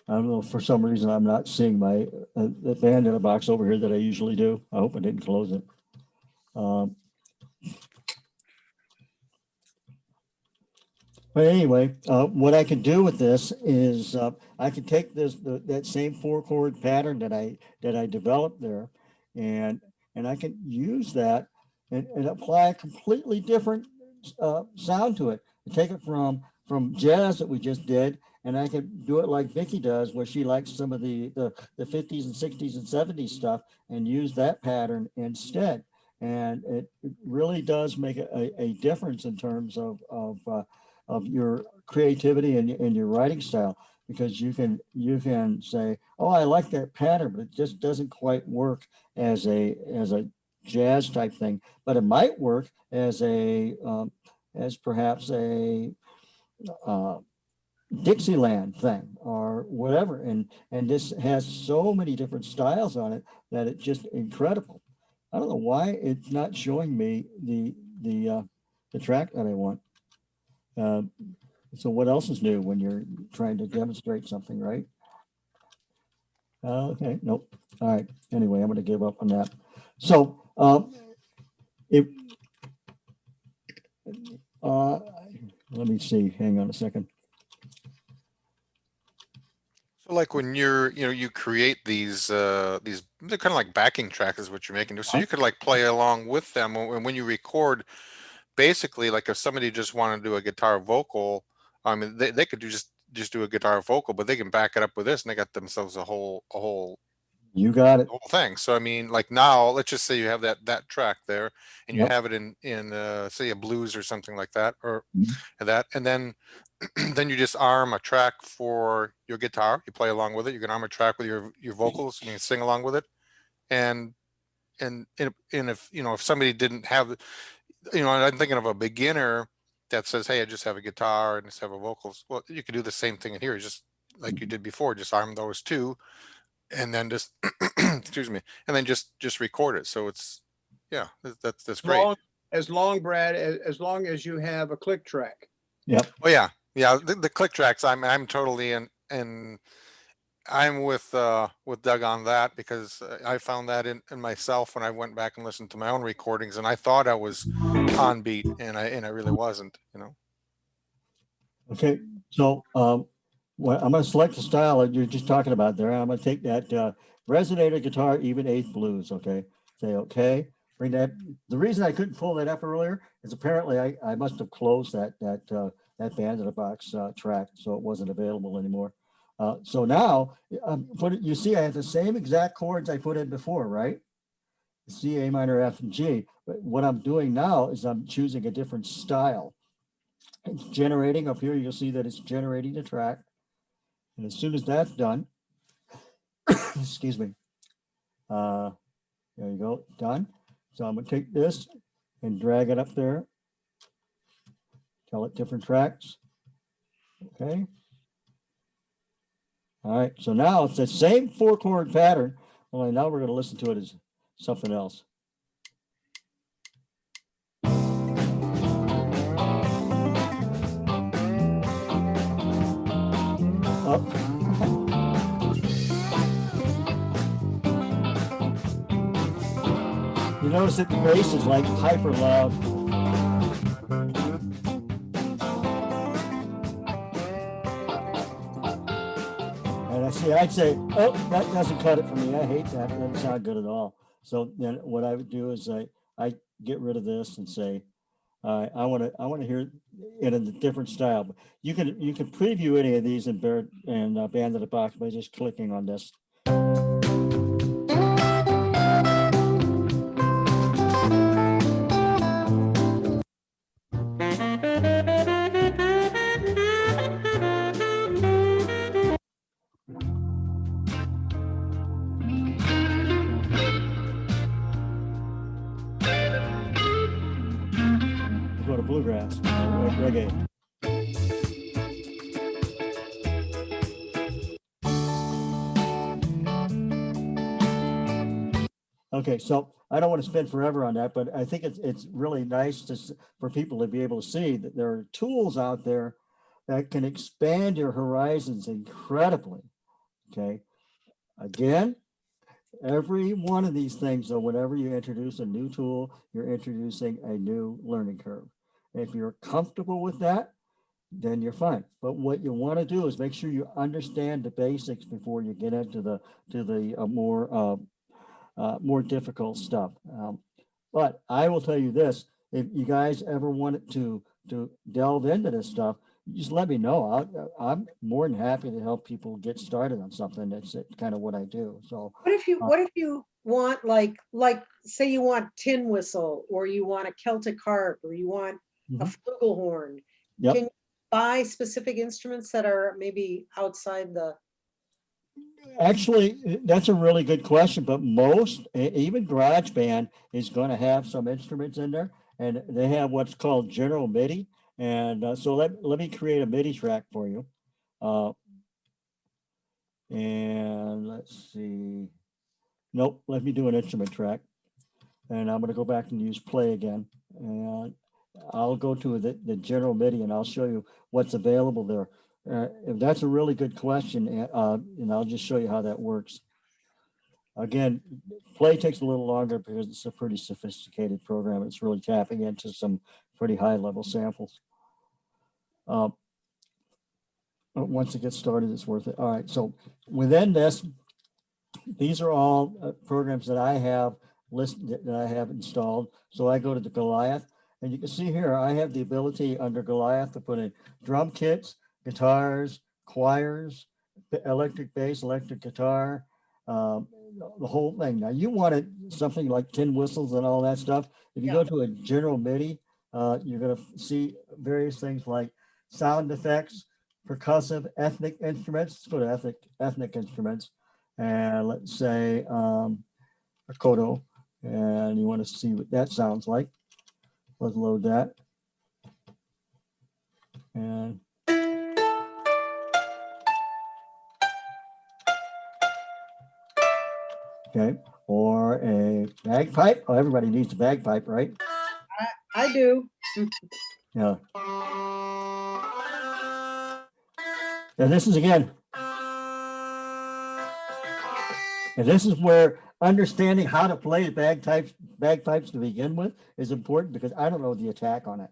I don't know, for some reason, I'm not seeing my the band in a box over here that I usually do. I hope I didn't close it. But anyway, what I can do with this is I can take that same 4-chord pattern that I developed there, and I can use that and apply a completely different sound to it. Take it from jazz that we just did, and I can do it like Vicki does, where she likes some of the 50s and 60s and 70s stuff, and use that pattern instead. And it really does make a difference in terms of your creativity and your writing style, because you can say, oh, I like that pattern, but it just doesn't quite work as a jazz type thing, but it might work as a as perhaps a Dixieland thing or whatever. And this has so many different styles on it that it's just incredible. I don't know why it's not showing me the track that I want. So what else is new when you're trying to demonstrate something, right? Okay, nope. All right. Anyway, I'm going to give up on that. So let me see. Hang on a second. So like when you create these, they're kind of like backing tracks is what you're making. So you could like play along with them when you record. Basically, like if somebody just wanted to do a guitar vocal, I mean, they could just do a guitar vocal, but they can back it up with this, and they got themselves a whole You got it. whole thing. So I mean, like now, let's just say you have that track there, and you Yep. have it in say a blues or something like that, or Mhm. that, and then then you just arm a track for your guitar. You play along with it. You can arm a track with your vocals, and you can sing along with it. And if if somebody didn't have, I'm thinking of a beginner that says, "Hey, I just have a guitar and just have a vocals." Well, you could do the same thing in here, just like you did before. Just arm those two, and then just excuse me, and then just record it. So it's that's great. As long, Brad, as long as you have a click track. Yep. Oh yeah, the click tracks. I'm totally in. I'm with Doug on that because I found that in myself when I went back and listened to my own recordings, and I thought I was on beat, and I really wasn't. Okay, so well, I'm going to select the style that you're just talking about there. I'm going to take that resonator guitar, even eighth blues. Okay, say okay. Bring that. The reason I couldn't pull that up earlier is apparently I must have closed that Band in a Box track, so it wasn't available anymore. So now, you see, I have the same exact chords I put in before, right? C, A minor, F, and G. But what I'm doing now is I'm choosing a different style. It's generating up here. You'll see that it's generating the track. And as soon as that's done, excuse me, there you go, done. So I'm going to take this and drag it up there. Tell it different tracks. Okay. All right, so now it's the same 4-chord pattern, only now we're going to listen to it as something else. Oh. You notice that the bass is like hyper loud. See, I'd say, oh, that doesn't cut it for me. I hate that. That doesn't sound good at all. So then what I would do is I get rid of this and say, I want to hear it in a different style. But you can preview any of these in Band in a Box by just clicking on this. Go to bluegrass, reggae. Okay, so I don't want to spend forever on that, but I think it's really nice for people to be able to see that there are tools out there that can expand your horizons incredibly. Okay, again, every one of these things, though, whenever you introduce a new tool, you're introducing a new learning curve. If you're comfortable with that, then you're fine. But what you want to do is make sure you understand the basics before you get into the more difficult stuff. But I will tell you this: if you guys ever wanted to delve into this stuff, just let me know. I'm more than happy to help people get started on something. That's kind of what I do. So what if you want like say you want tin whistle, or you want a Celtic harp, or you want a flugelhorn? Yep. Can you buy specific instruments that are maybe outside the Actually, that's a really good question, but most, even GarageBand is going to have some instruments in there, and they have what's called general MIDI. And so let me create a MIDI track for you. And let's see. Nope, let me do an instrument track. And I'm going to go back and use play again. And I'll go to the general MIDI and I'll show you what's available there. That's a really good question. And I'll just show you how that works. Again, play takes a little longer because it's a pretty sophisticated program. It's really tapping into some pretty high level samples. Once it gets started, it's worth it. All right, so within this, these are all programs that I have listed, that I have installed. So I go to the Goliath, and you can see here, I have the ability under Goliath to put in drum kits, guitars, choirs, electric bass, electric guitar, the whole thing. Now you wanted something like tin whistles and all that stuff. If you go to a general MIDI, you're going to see various things like sound effects, percussive, ethnic instruments. Let's go to ethnic instruments, and let's say a koto, and you want to see what that sounds like. Let's load that. And okay, or a bagpipe. Oh, everybody needs a bagpipe, right? I do. Yeah. And this is again, and this is where understanding how to play the bagpipes to begin with is important, because I don't know the attack on it.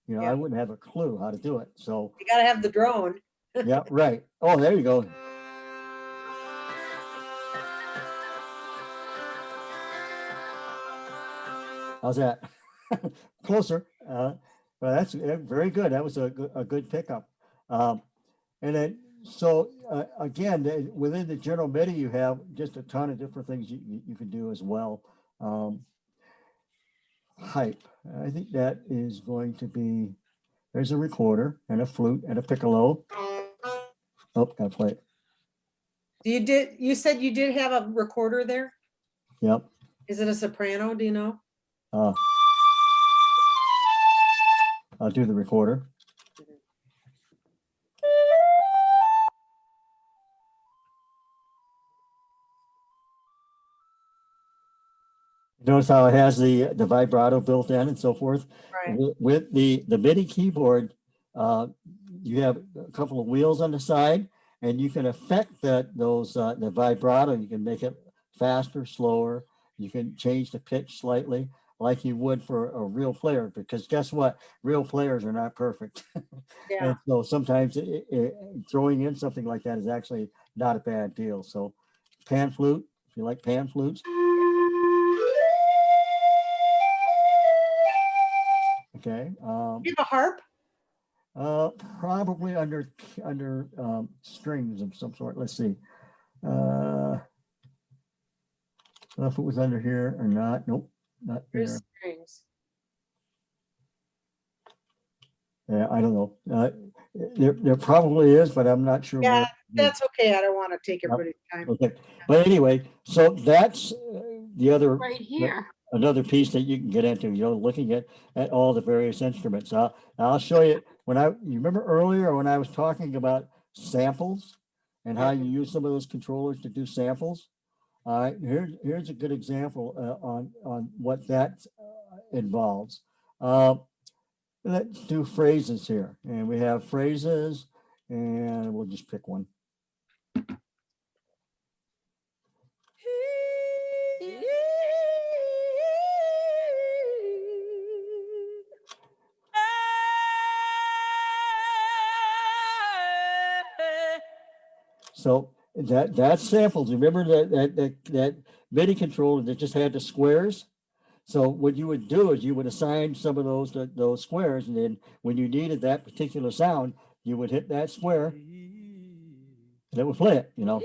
You know, I wouldn't have a clue how to do it. So you got to have the drone. yeah, right. Oh, there you go. How's that? Closer. Well, that's very good. That was a good pickup. And then, so again, within the general MIDI, you have just a ton of different things you can do as well. Hype. I think that is going to be, there's a recorder and a flute and a piccolo. Oh, gotta play it. You said you did have a recorder there? Yep. Is it a soprano? Do you know? I'll do the recorder. Notice how it has the vibrato built in and so forth. Right. With the MIDI keyboard, you have a couple of wheels on the side, and you can affect the vibrato. You can make it faster, slower. You can change the pitch slightly, like you would for a real player, because guess what? Real players are not perfect. Yeah. And so sometimes throwing in something like that is actually not a bad deal. So pan flute, if you like pan flutes. Okay. You have a harp? Probably under strings of some sort. Let's see. If it was under here or not. Nope, not There's here. strings. Yeah, I don't know. There probably is, but I'm not sure. Yeah, where. that's okay. I don't want to take everybody's time. Okay, but anyway, so that's the other Right here. another piece that you can get into. You know, looking at all the various instruments. I'll show you you remember earlier when I was talking about samples and how you use some of those controllers to do samples. All right, here's a good example on what that involves. Let's do phrases here, and we have phrases, and we'll just pick one. So that's samples. Remember that MIDI controller that just had the squares? So what you would do is you would assign some of those squares, and then when you needed that particular sound, you would hit that square, and it would play it, you know.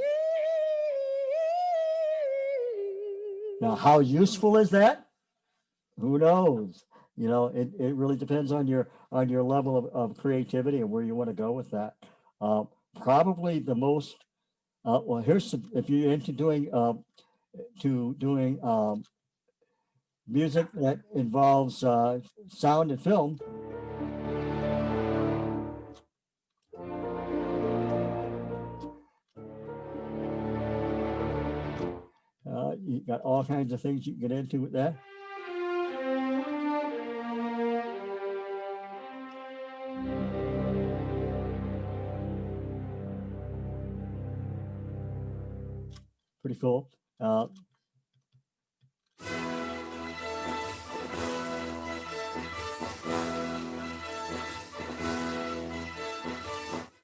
Now, how useful is that? Who knows? You know, it really depends on your level of creativity and where you want to go with that. Probably the most Well, here's some, if you're into doing music that involves sound and film. You got all kinds of things you can get into with that. Pretty cool.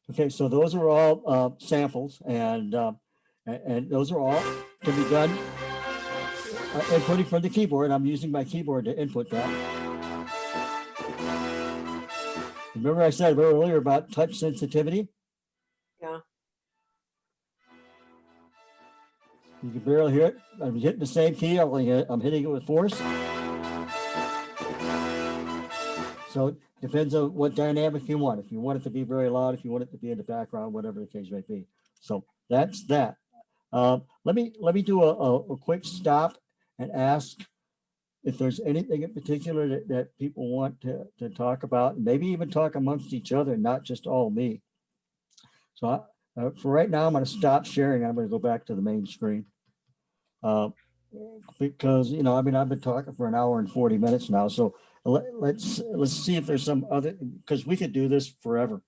Okay, so those are all samples, and those are all to be done inputting from the keyboard. I'm using my keyboard to input that. Remember I said earlier about touch sensitivity? Yeah. You can barely hear it. I'm hitting the same key, I'm hitting it with force. So it depends on what dynamic you want. If you want it to be very loud, if you want it to be in the background, whatever the case may be. So that's that. Let me do a quick stop and ask if there's anything in particular that people want to talk about, maybe even talk amongst each other, not just all me. So for right now, I'm going to stop sharing. I'm going to go back to the main screen. Because, you know, I mean, I've been talking for an hour and 40 minutes now. So let's see if there's some other, because we could do this forever.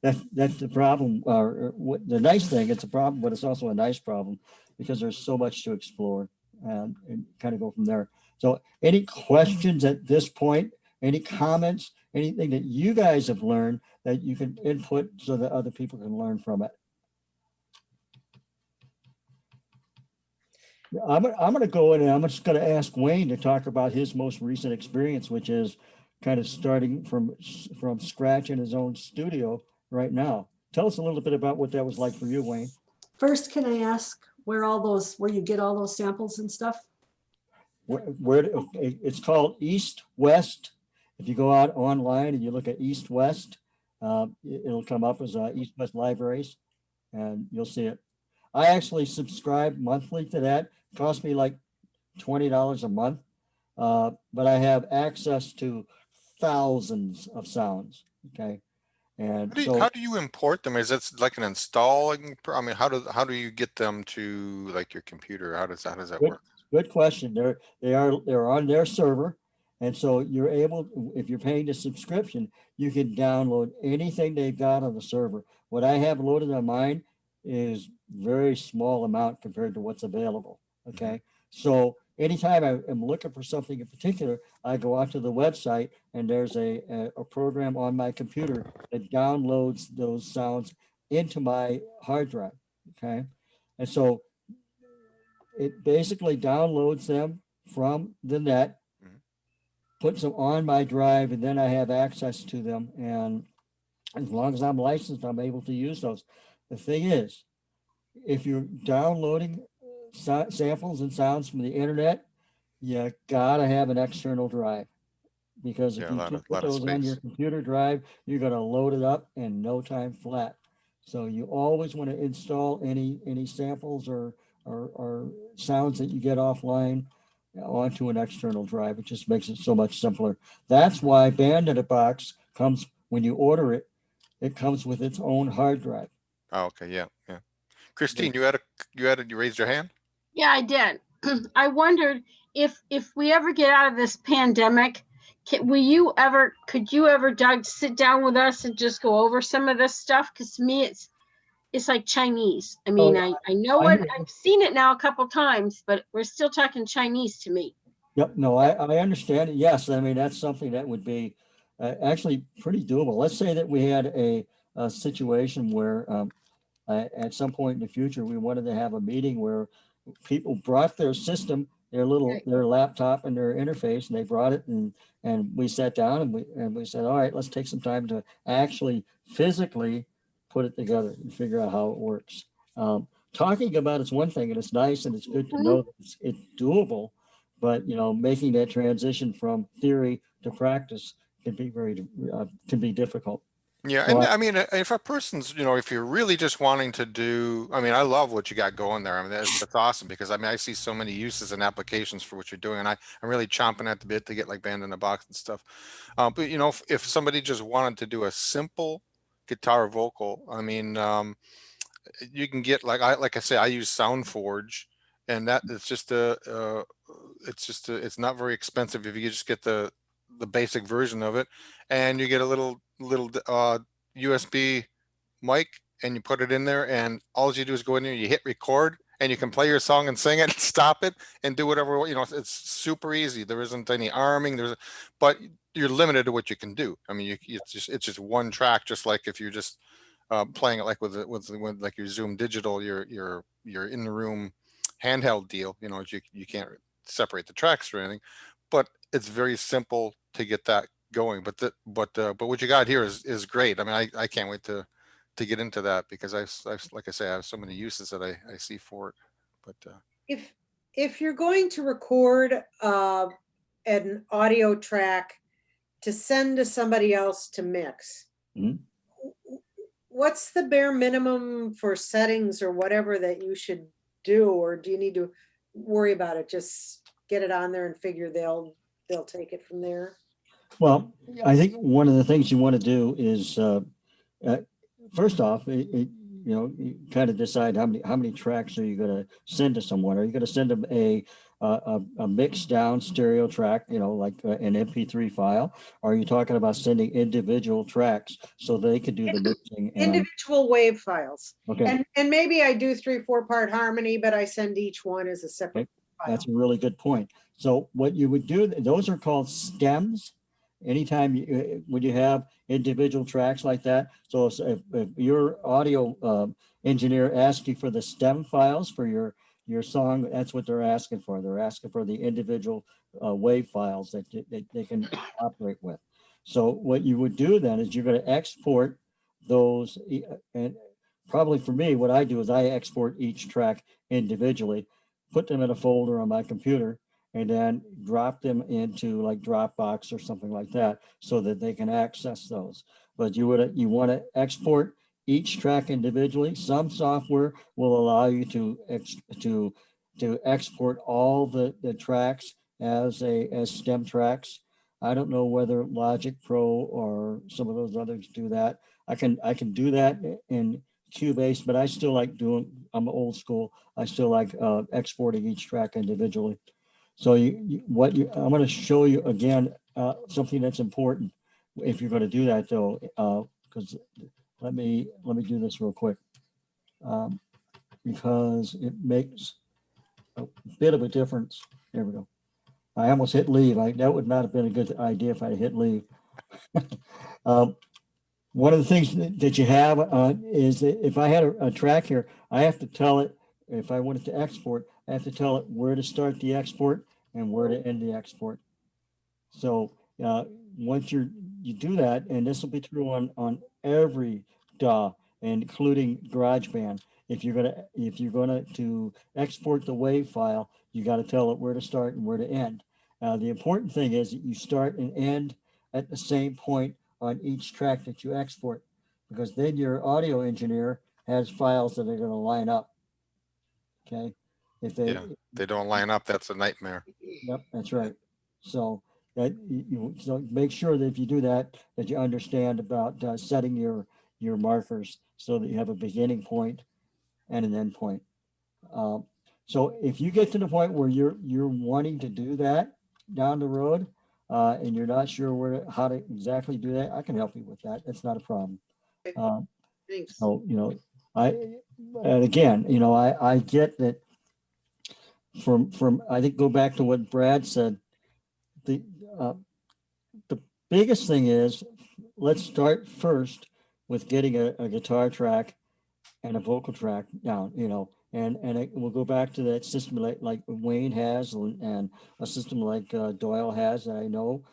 That's the problem. The nice thing, it's a problem, but it's also a nice problem because there's so much to explore and kind of go from there. So any questions at this point, any comments, anything that you guys have learned that you can input so that other people can learn from it? I'm going to go in and I'm just going to ask Wayne to talk about his most recent experience, which is kind of starting from scratch in his own studio right now. Tell us a little bit about what that was like for you, Wayne. First, can I ask where you get all those samples and stuff? Where it's called East West. If you go out online and you look at East West, it'll come up as East West Libraries, and you'll see it. I actually subscribe monthly to that. It costs me like $20 a month, but I have access to thousands of sounds. Okay, and how do you import them? Is it like an installing? I mean, how do you get them to like your computer? How does that work? Good question. They're on their server, and so you're able, if you're paying the subscription, you can download anything they've got on the server. What I have loaded on mine is very small amount compared to what's available. Okay, so anytime I am looking for something in particular, I go out to the website and there's a program on my computer that downloads those sounds into my hard drive. Okay, and so it basically downloads them from the net, puts them on my drive, and then I have access to them. And as long as I'm licensed, I'm able to use those. The thing is, if you're downloading samples and sounds from the internet, you gotta have an external drive, because if you put those on your computer drive, you're gonna load it up in no time flat. So you always want to install any samples or sounds that you get offline onto an external drive. It just makes it so much simpler. That's why Band in a Box comes, when you order it, it comes with its own hard drive. Oh, okay, yeah. Christine, you raised your hand? Yeah, I did. I wondered if we ever get out of this pandemic, could you ever, Doug, sit down with us and just go over some of this stuff? Because to me, it's like Chinese. I mean, I know it. I've seen it now a couple times, but we're still talking Chinese to me. Yep. No, I understand it. Yes. I mean, that's something that would be actually pretty doable. Let's say that we had a situation where at some point in the future, we wanted to have a meeting where people brought their system, their laptop and their interface, and they brought it, and we sat down and we said, all right, let's take some time to actually physically put it together and figure out how it works. Talking about it's one thing, and it's nice and it's good to know that it's doable, but making that transition from theory to practice can be difficult. Yeah, So and I mean, if a person's, if you're really just wanting to do, I mean, I love what you got going there. I mean, that's awesome because I mean, I see so many uses and applications for what you're doing, and I'm really chomping at the bit to get like Band in a Box and stuff. But if somebody just wanted to do a simple guitar vocal, I mean, you can get like I say, I use SoundForge, and that it's just it's not very expensive if you just get the basic version of it, and you get a little USB mic, and you put it in there, and all you do is go in there, you hit record, and you can play your song and sing it, stop it, and do whatever. It's super easy. There isn't any arming. But you're limited to what you can do. I mean, it's just one track, just like if you're just playing it like with like your Zoom Digital, your in the room handheld deal. You can't separate the tracks or anything, but it's very simple to get that going. But what you got here is great. I mean, I can't wait to get into that because I've like I say, I have so many uses that I see for it. But If you're going to record an audio track to send to somebody else to mix, Mhm. what's the bare minimum for settings or whatever that you should do, or do you need to worry about it? Just get it on there and figure they'll take it from there. Well, I think one of the things you want to do is, first off, you kind of decide how many tracks are you going to send to someone. Are you going to send them a mixed down stereo track, like an MP3 file? Or are you talking about sending individual tracks so they could do the mixing? Individual wave files. Okay. And maybe I do 3-4 part harmony, but I send each one as a separate file. That's a really good point. So what you would do, those are called stems. Anytime when you have individual tracks like that. So if your audio engineer asks you for the stem files for your song, that's what they're asking for. They're asking for the individual wave files that they can operate with. So what you would do then is you're going to export those, and probably for me, what I do is I export each track individually, put them in a folder on my computer, and then drop them into like Dropbox or something like that so that they can access those. But you want to export each track individually. Some software will allow you to export all the tracks as stem tracks. I don't know whether Logic Pro or some of those others do that. I can do that in Cubase, but I still like I'm old school. I still like exporting each track individually. So I'm going to show you again something that's important if you're going to do that though, because let me do this real quick because it makes a bit of a difference. There we go. I almost hit leave. That would not have been a good idea if I hit leave. One of the things that you have is that if I had a track here, I have to tell it, if I wanted to export, I have to tell it where to start the export and where to end the export. So once you do that, and this will be true on every DAW, including GarageBand, if you're gonna to export the WAV file, you got to tell it where to start and where to end. The important thing is that you start and end at the same point on each track that you export, because then your audio engineer has files that are going to line up. Okay. If they don't line up, that's a nightmare. Yep, that's right. So that so make sure that if you do that, that you understand about setting your markers so that you have a beginning point and an end point. So if you get to the point where you're wanting to do that down the road, and you're not sure how to exactly do that, I can help you with that. That's not a problem. Thanks. So and again, I get that. From I think go back to what Brad said. The biggest thing is let's start first with getting a guitar track and a vocal track down, and we'll go back to that system like Wayne has and a system like Doyle has that I know,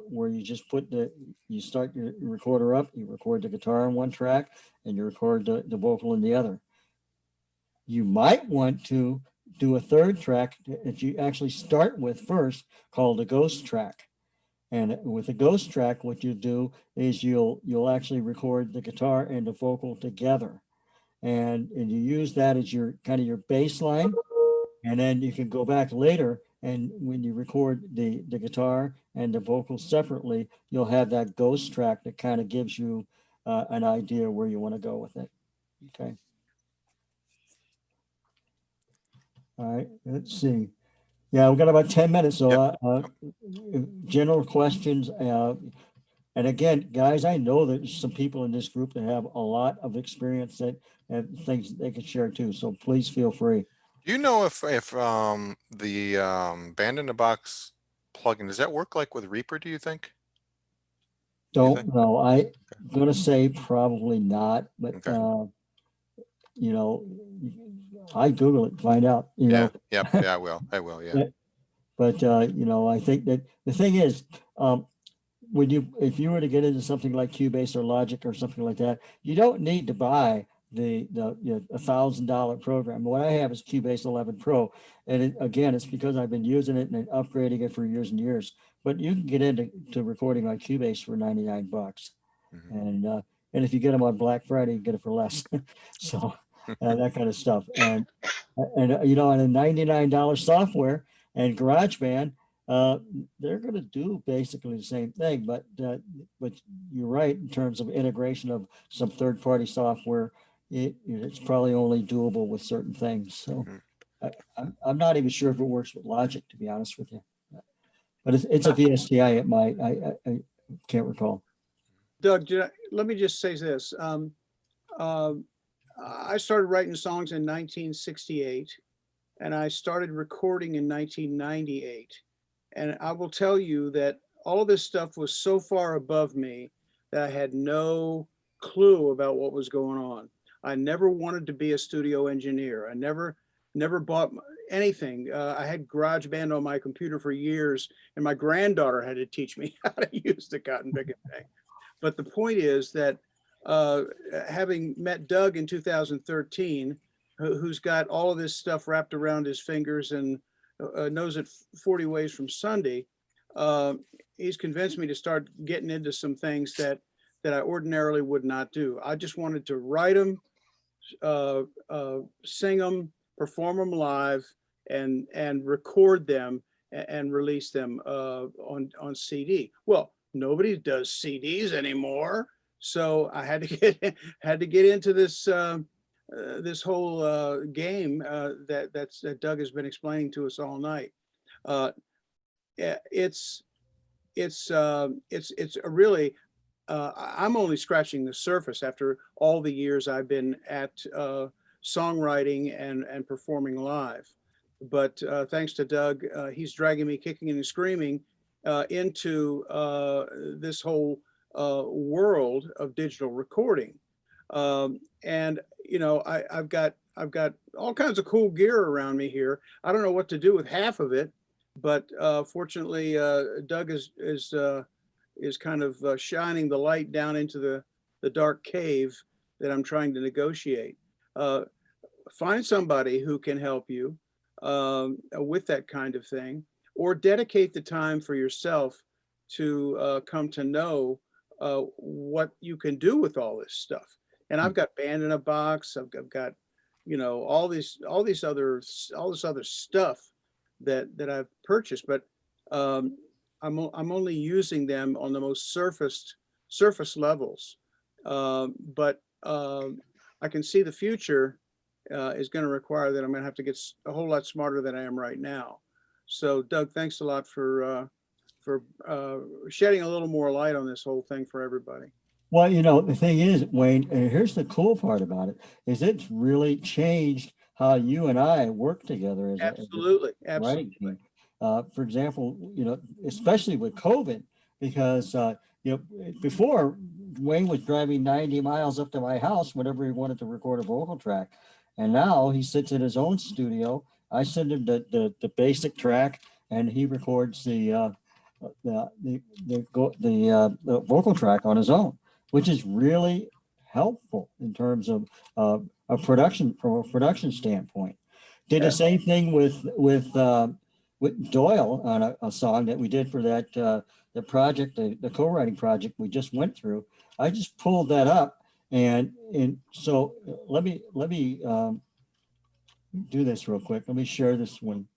where you just you start your recorder up, you record the guitar on one track and you record the vocal in the other. You might want to do a third track that you actually start with first called a ghost track. And with a ghost track, what you do is you'll actually record the guitar and the vocal together. And you use that as your kind of your bass line. And then you can go back later, and when you record the guitar and the vocals separately, you'll have that ghost track that kind of gives you an idea where you want to go with it. Okay. All right, let's see. Yeah, we've got about 10 minutes. So general questions. And again, guys, I know that there's some people in this group that have a lot of experience that have things they can share too. So please feel free. Do you know if the Band in a Box plugin, does that work like with Reaper, do you think? Don't know. I'm gonna say probably not, but Okay. you know, I Google it, find out, you know. Yeah, I will, yeah. But you know, I think that the thing is, if you were to get into something like Cubase or Logic or something like that, you don't need to buy the $1,000 program. What I have is Cubase 11 Pro, and again, it's because I've been using it and upgrading it for years and years. But you can get into recording on Cubase for $99, and if you get them on Black Friday, you get it for less. So that kind of stuff, and you know, on a $99 software and GarageBand, they're going to do basically the same thing, but you're right in terms of integration of some third-party software. It's probably only doable with certain things. So I'm not even sure if it works with Logic, to be honest with you. But it's a VSTI at my, I can't recall. Doug, let me just say this. I started writing songs in 1968, and I started recording in 1998. And I will tell you that all this stuff was so far above me that I had no clue about what was going on. I never wanted to be a studio engineer. I never bought anything. I had GarageBand on my computer for years, and my granddaughter had to teach me how to use the cotton picking thing. But the point is that having met Doug in 2013, who's got all of this stuff wrapped around his fingers and knows it 40 ways from Sunday, he's convinced me to start getting into some things that I ordinarily would not do. I just wanted to write them, sing them, perform them live, and record them and release them on CD. Well, nobody does CDs anymore, so I had to get into this this whole game that Doug has been explaining to us all night. It's a really I'm only scratching the surface after all the years I've been at songwriting and performing live. But thanks to Doug, he's dragging me kicking and screaming into this whole world of digital recording. And you know, I've got all kinds of cool gear around me here. I don't know what to do with half of it, but fortunately, Doug is kind of shining the light down into the dark cave that I'm trying to negotiate. Find somebody who can help you with that kind of thing, or dedicate the time for yourself to come to know what you can do with all this stuff. And I've got Band in a Box. I've got, you know, all this other stuff that I've purchased, but I'm only using them on the most surface levels. But I can see the future is going to require that I'm going to have to get a whole lot smarter than I am right now. So, Doug, thanks a lot for shedding a little more light on this whole thing for everybody. Well, you know, the thing is, Wayne, and here's the cool part about it, is it's really changed how you and I work together. Absolutely. Right. For example, you know, especially with COVID, because, you know, before Wayne was driving 90 miles up to my house whenever he wanted to record a vocal track. And now he sits in his own studio. I send him the basic track, and he records the vocal track on his own, which is really helpful in terms of a production, from a production standpoint. Did the same thing with with Doyle on a song that we did for that the project, the co-writing project we just went through. I just pulled that up, and so let me do this real quick. Let me share this one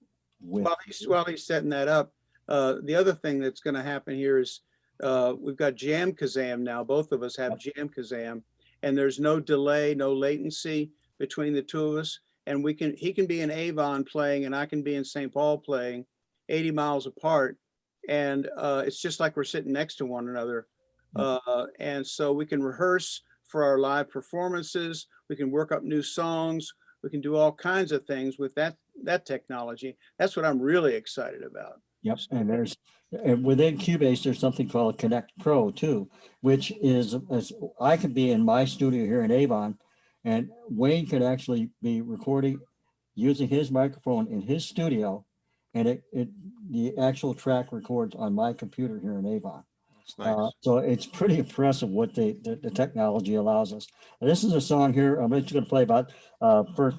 with. While he's setting that up, the other thing that's going to happen here is we've got Jam Kazam now. Both of us have Jam Kazam, and there's no delay, no latency between the two of us. And he can be in Avon playing, and I can be in St. Paul playing, 80 miles apart. And it's just like we're sitting next to one another. And so we can rehearse for our live performances. We can work up new songs. We can do all kinds of things with that technology. That's what I'm really excited about. Yep, and within Cubase, there's something called Connect Pro too, which is I could be in my studio here in Avon, and Wayne could actually be recording using his microphone in his studio, and the actual track records on my computer here in Avon. Nice. So it's pretty impressive what the technology allows us. And this is a song here. I'm just going to play about first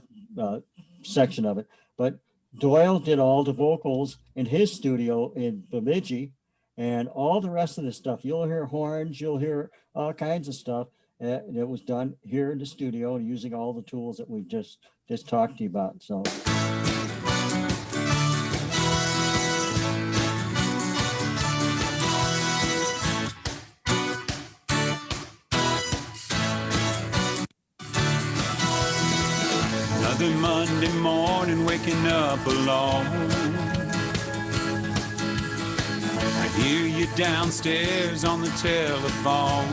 section of it. But Doyle did all the vocals in his studio in Bemidji, and all the rest of the stuff. You'll hear horns. You'll hear all kinds of stuff that was done here in the studio using all the tools that we've just talked to you about. So. Another Monday morning, waking up alone. I hear you downstairs on the telephone.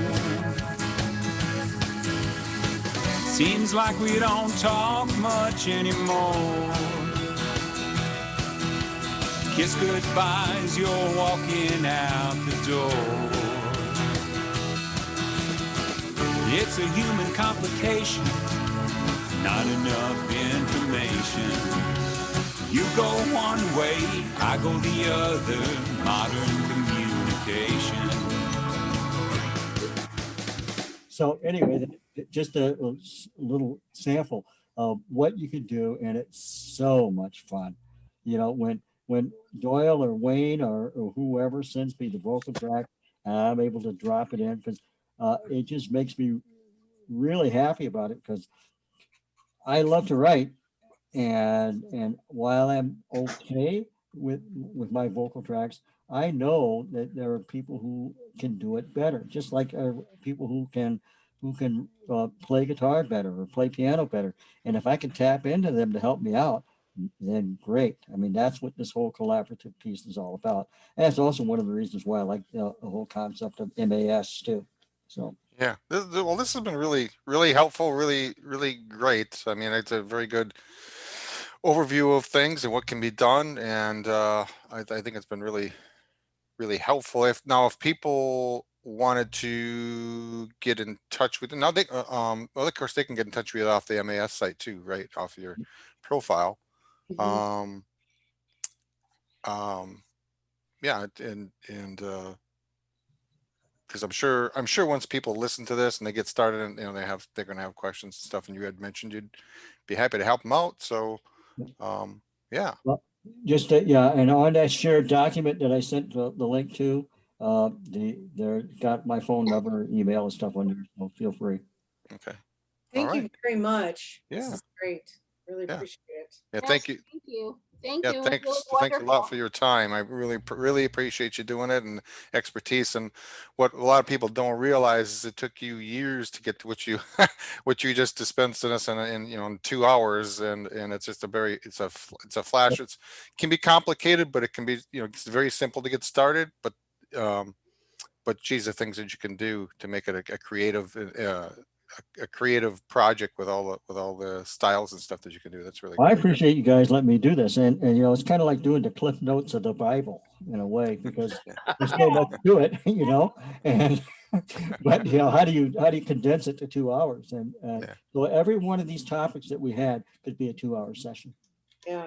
Seems like we don't talk much anymore. Kiss goodbye as you're walking out the door. It's a human complication, not enough information. You go one way, I go the other. Modern communication. So anyway, just a little sample of what you can do, and it's so much fun. You know, when Doyle or Wayne or whoever sends me the vocal track, I'm able to drop it in because it just makes me really happy about it, because I love to write, and while I'm okay with my vocal tracks, I know that there are people who can do it better, just like people who can play guitar better or play piano better. And if I can tap into them to help me out, then great. I mean, that's what this whole collaborative piece is all about. And that's also one of the reasons why I like the whole concept of MAS too. So. Yeah, this has been really, really helpful, really, really great. I mean, it's a very good overview of things and what can be done, and I think it's been really, really helpful. If people wanted to get in touch with it, now they, well, of course, they can get in touch with you off the MAS site too, right, off your profile. Mm-hmm. Yeah, and because I'm sure once people listen to this and they get started, and they're going to have questions and stuff, and you had mentioned you'd be happy to help them out. So, yeah. Well, just yeah, and on that shared document that I sent the link to, they're got my phone number, email, and stuff on there. So feel free. Okay. Thank you very much. Yeah. This is great. Really appreciate it. Yeah. Thank you. Thank you. Thank Yeah, you. thanks a lot for your time. I really appreciate you doing it and expertise. And what a lot of people don't realize is it took you years to get to what you what you just dispensed in us in 2 hours. And it's just it's a flash. It can be complicated, but it can be it's very simple to get started. But geez, the things that you can do to make it a creative project with all the styles and stuff that you can do. That's really I great. appreciate you guys letting me do this, and it's kind of like doing the cliff notes of the Bible in a way, because there's so much to it, and but how do you condense it to 2 hours? And so every one of these topics that we had could be a 2-hour session. Yeah.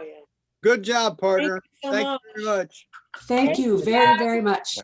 Good job, partner. Thank you so Thank you very much. Thank you very, very much.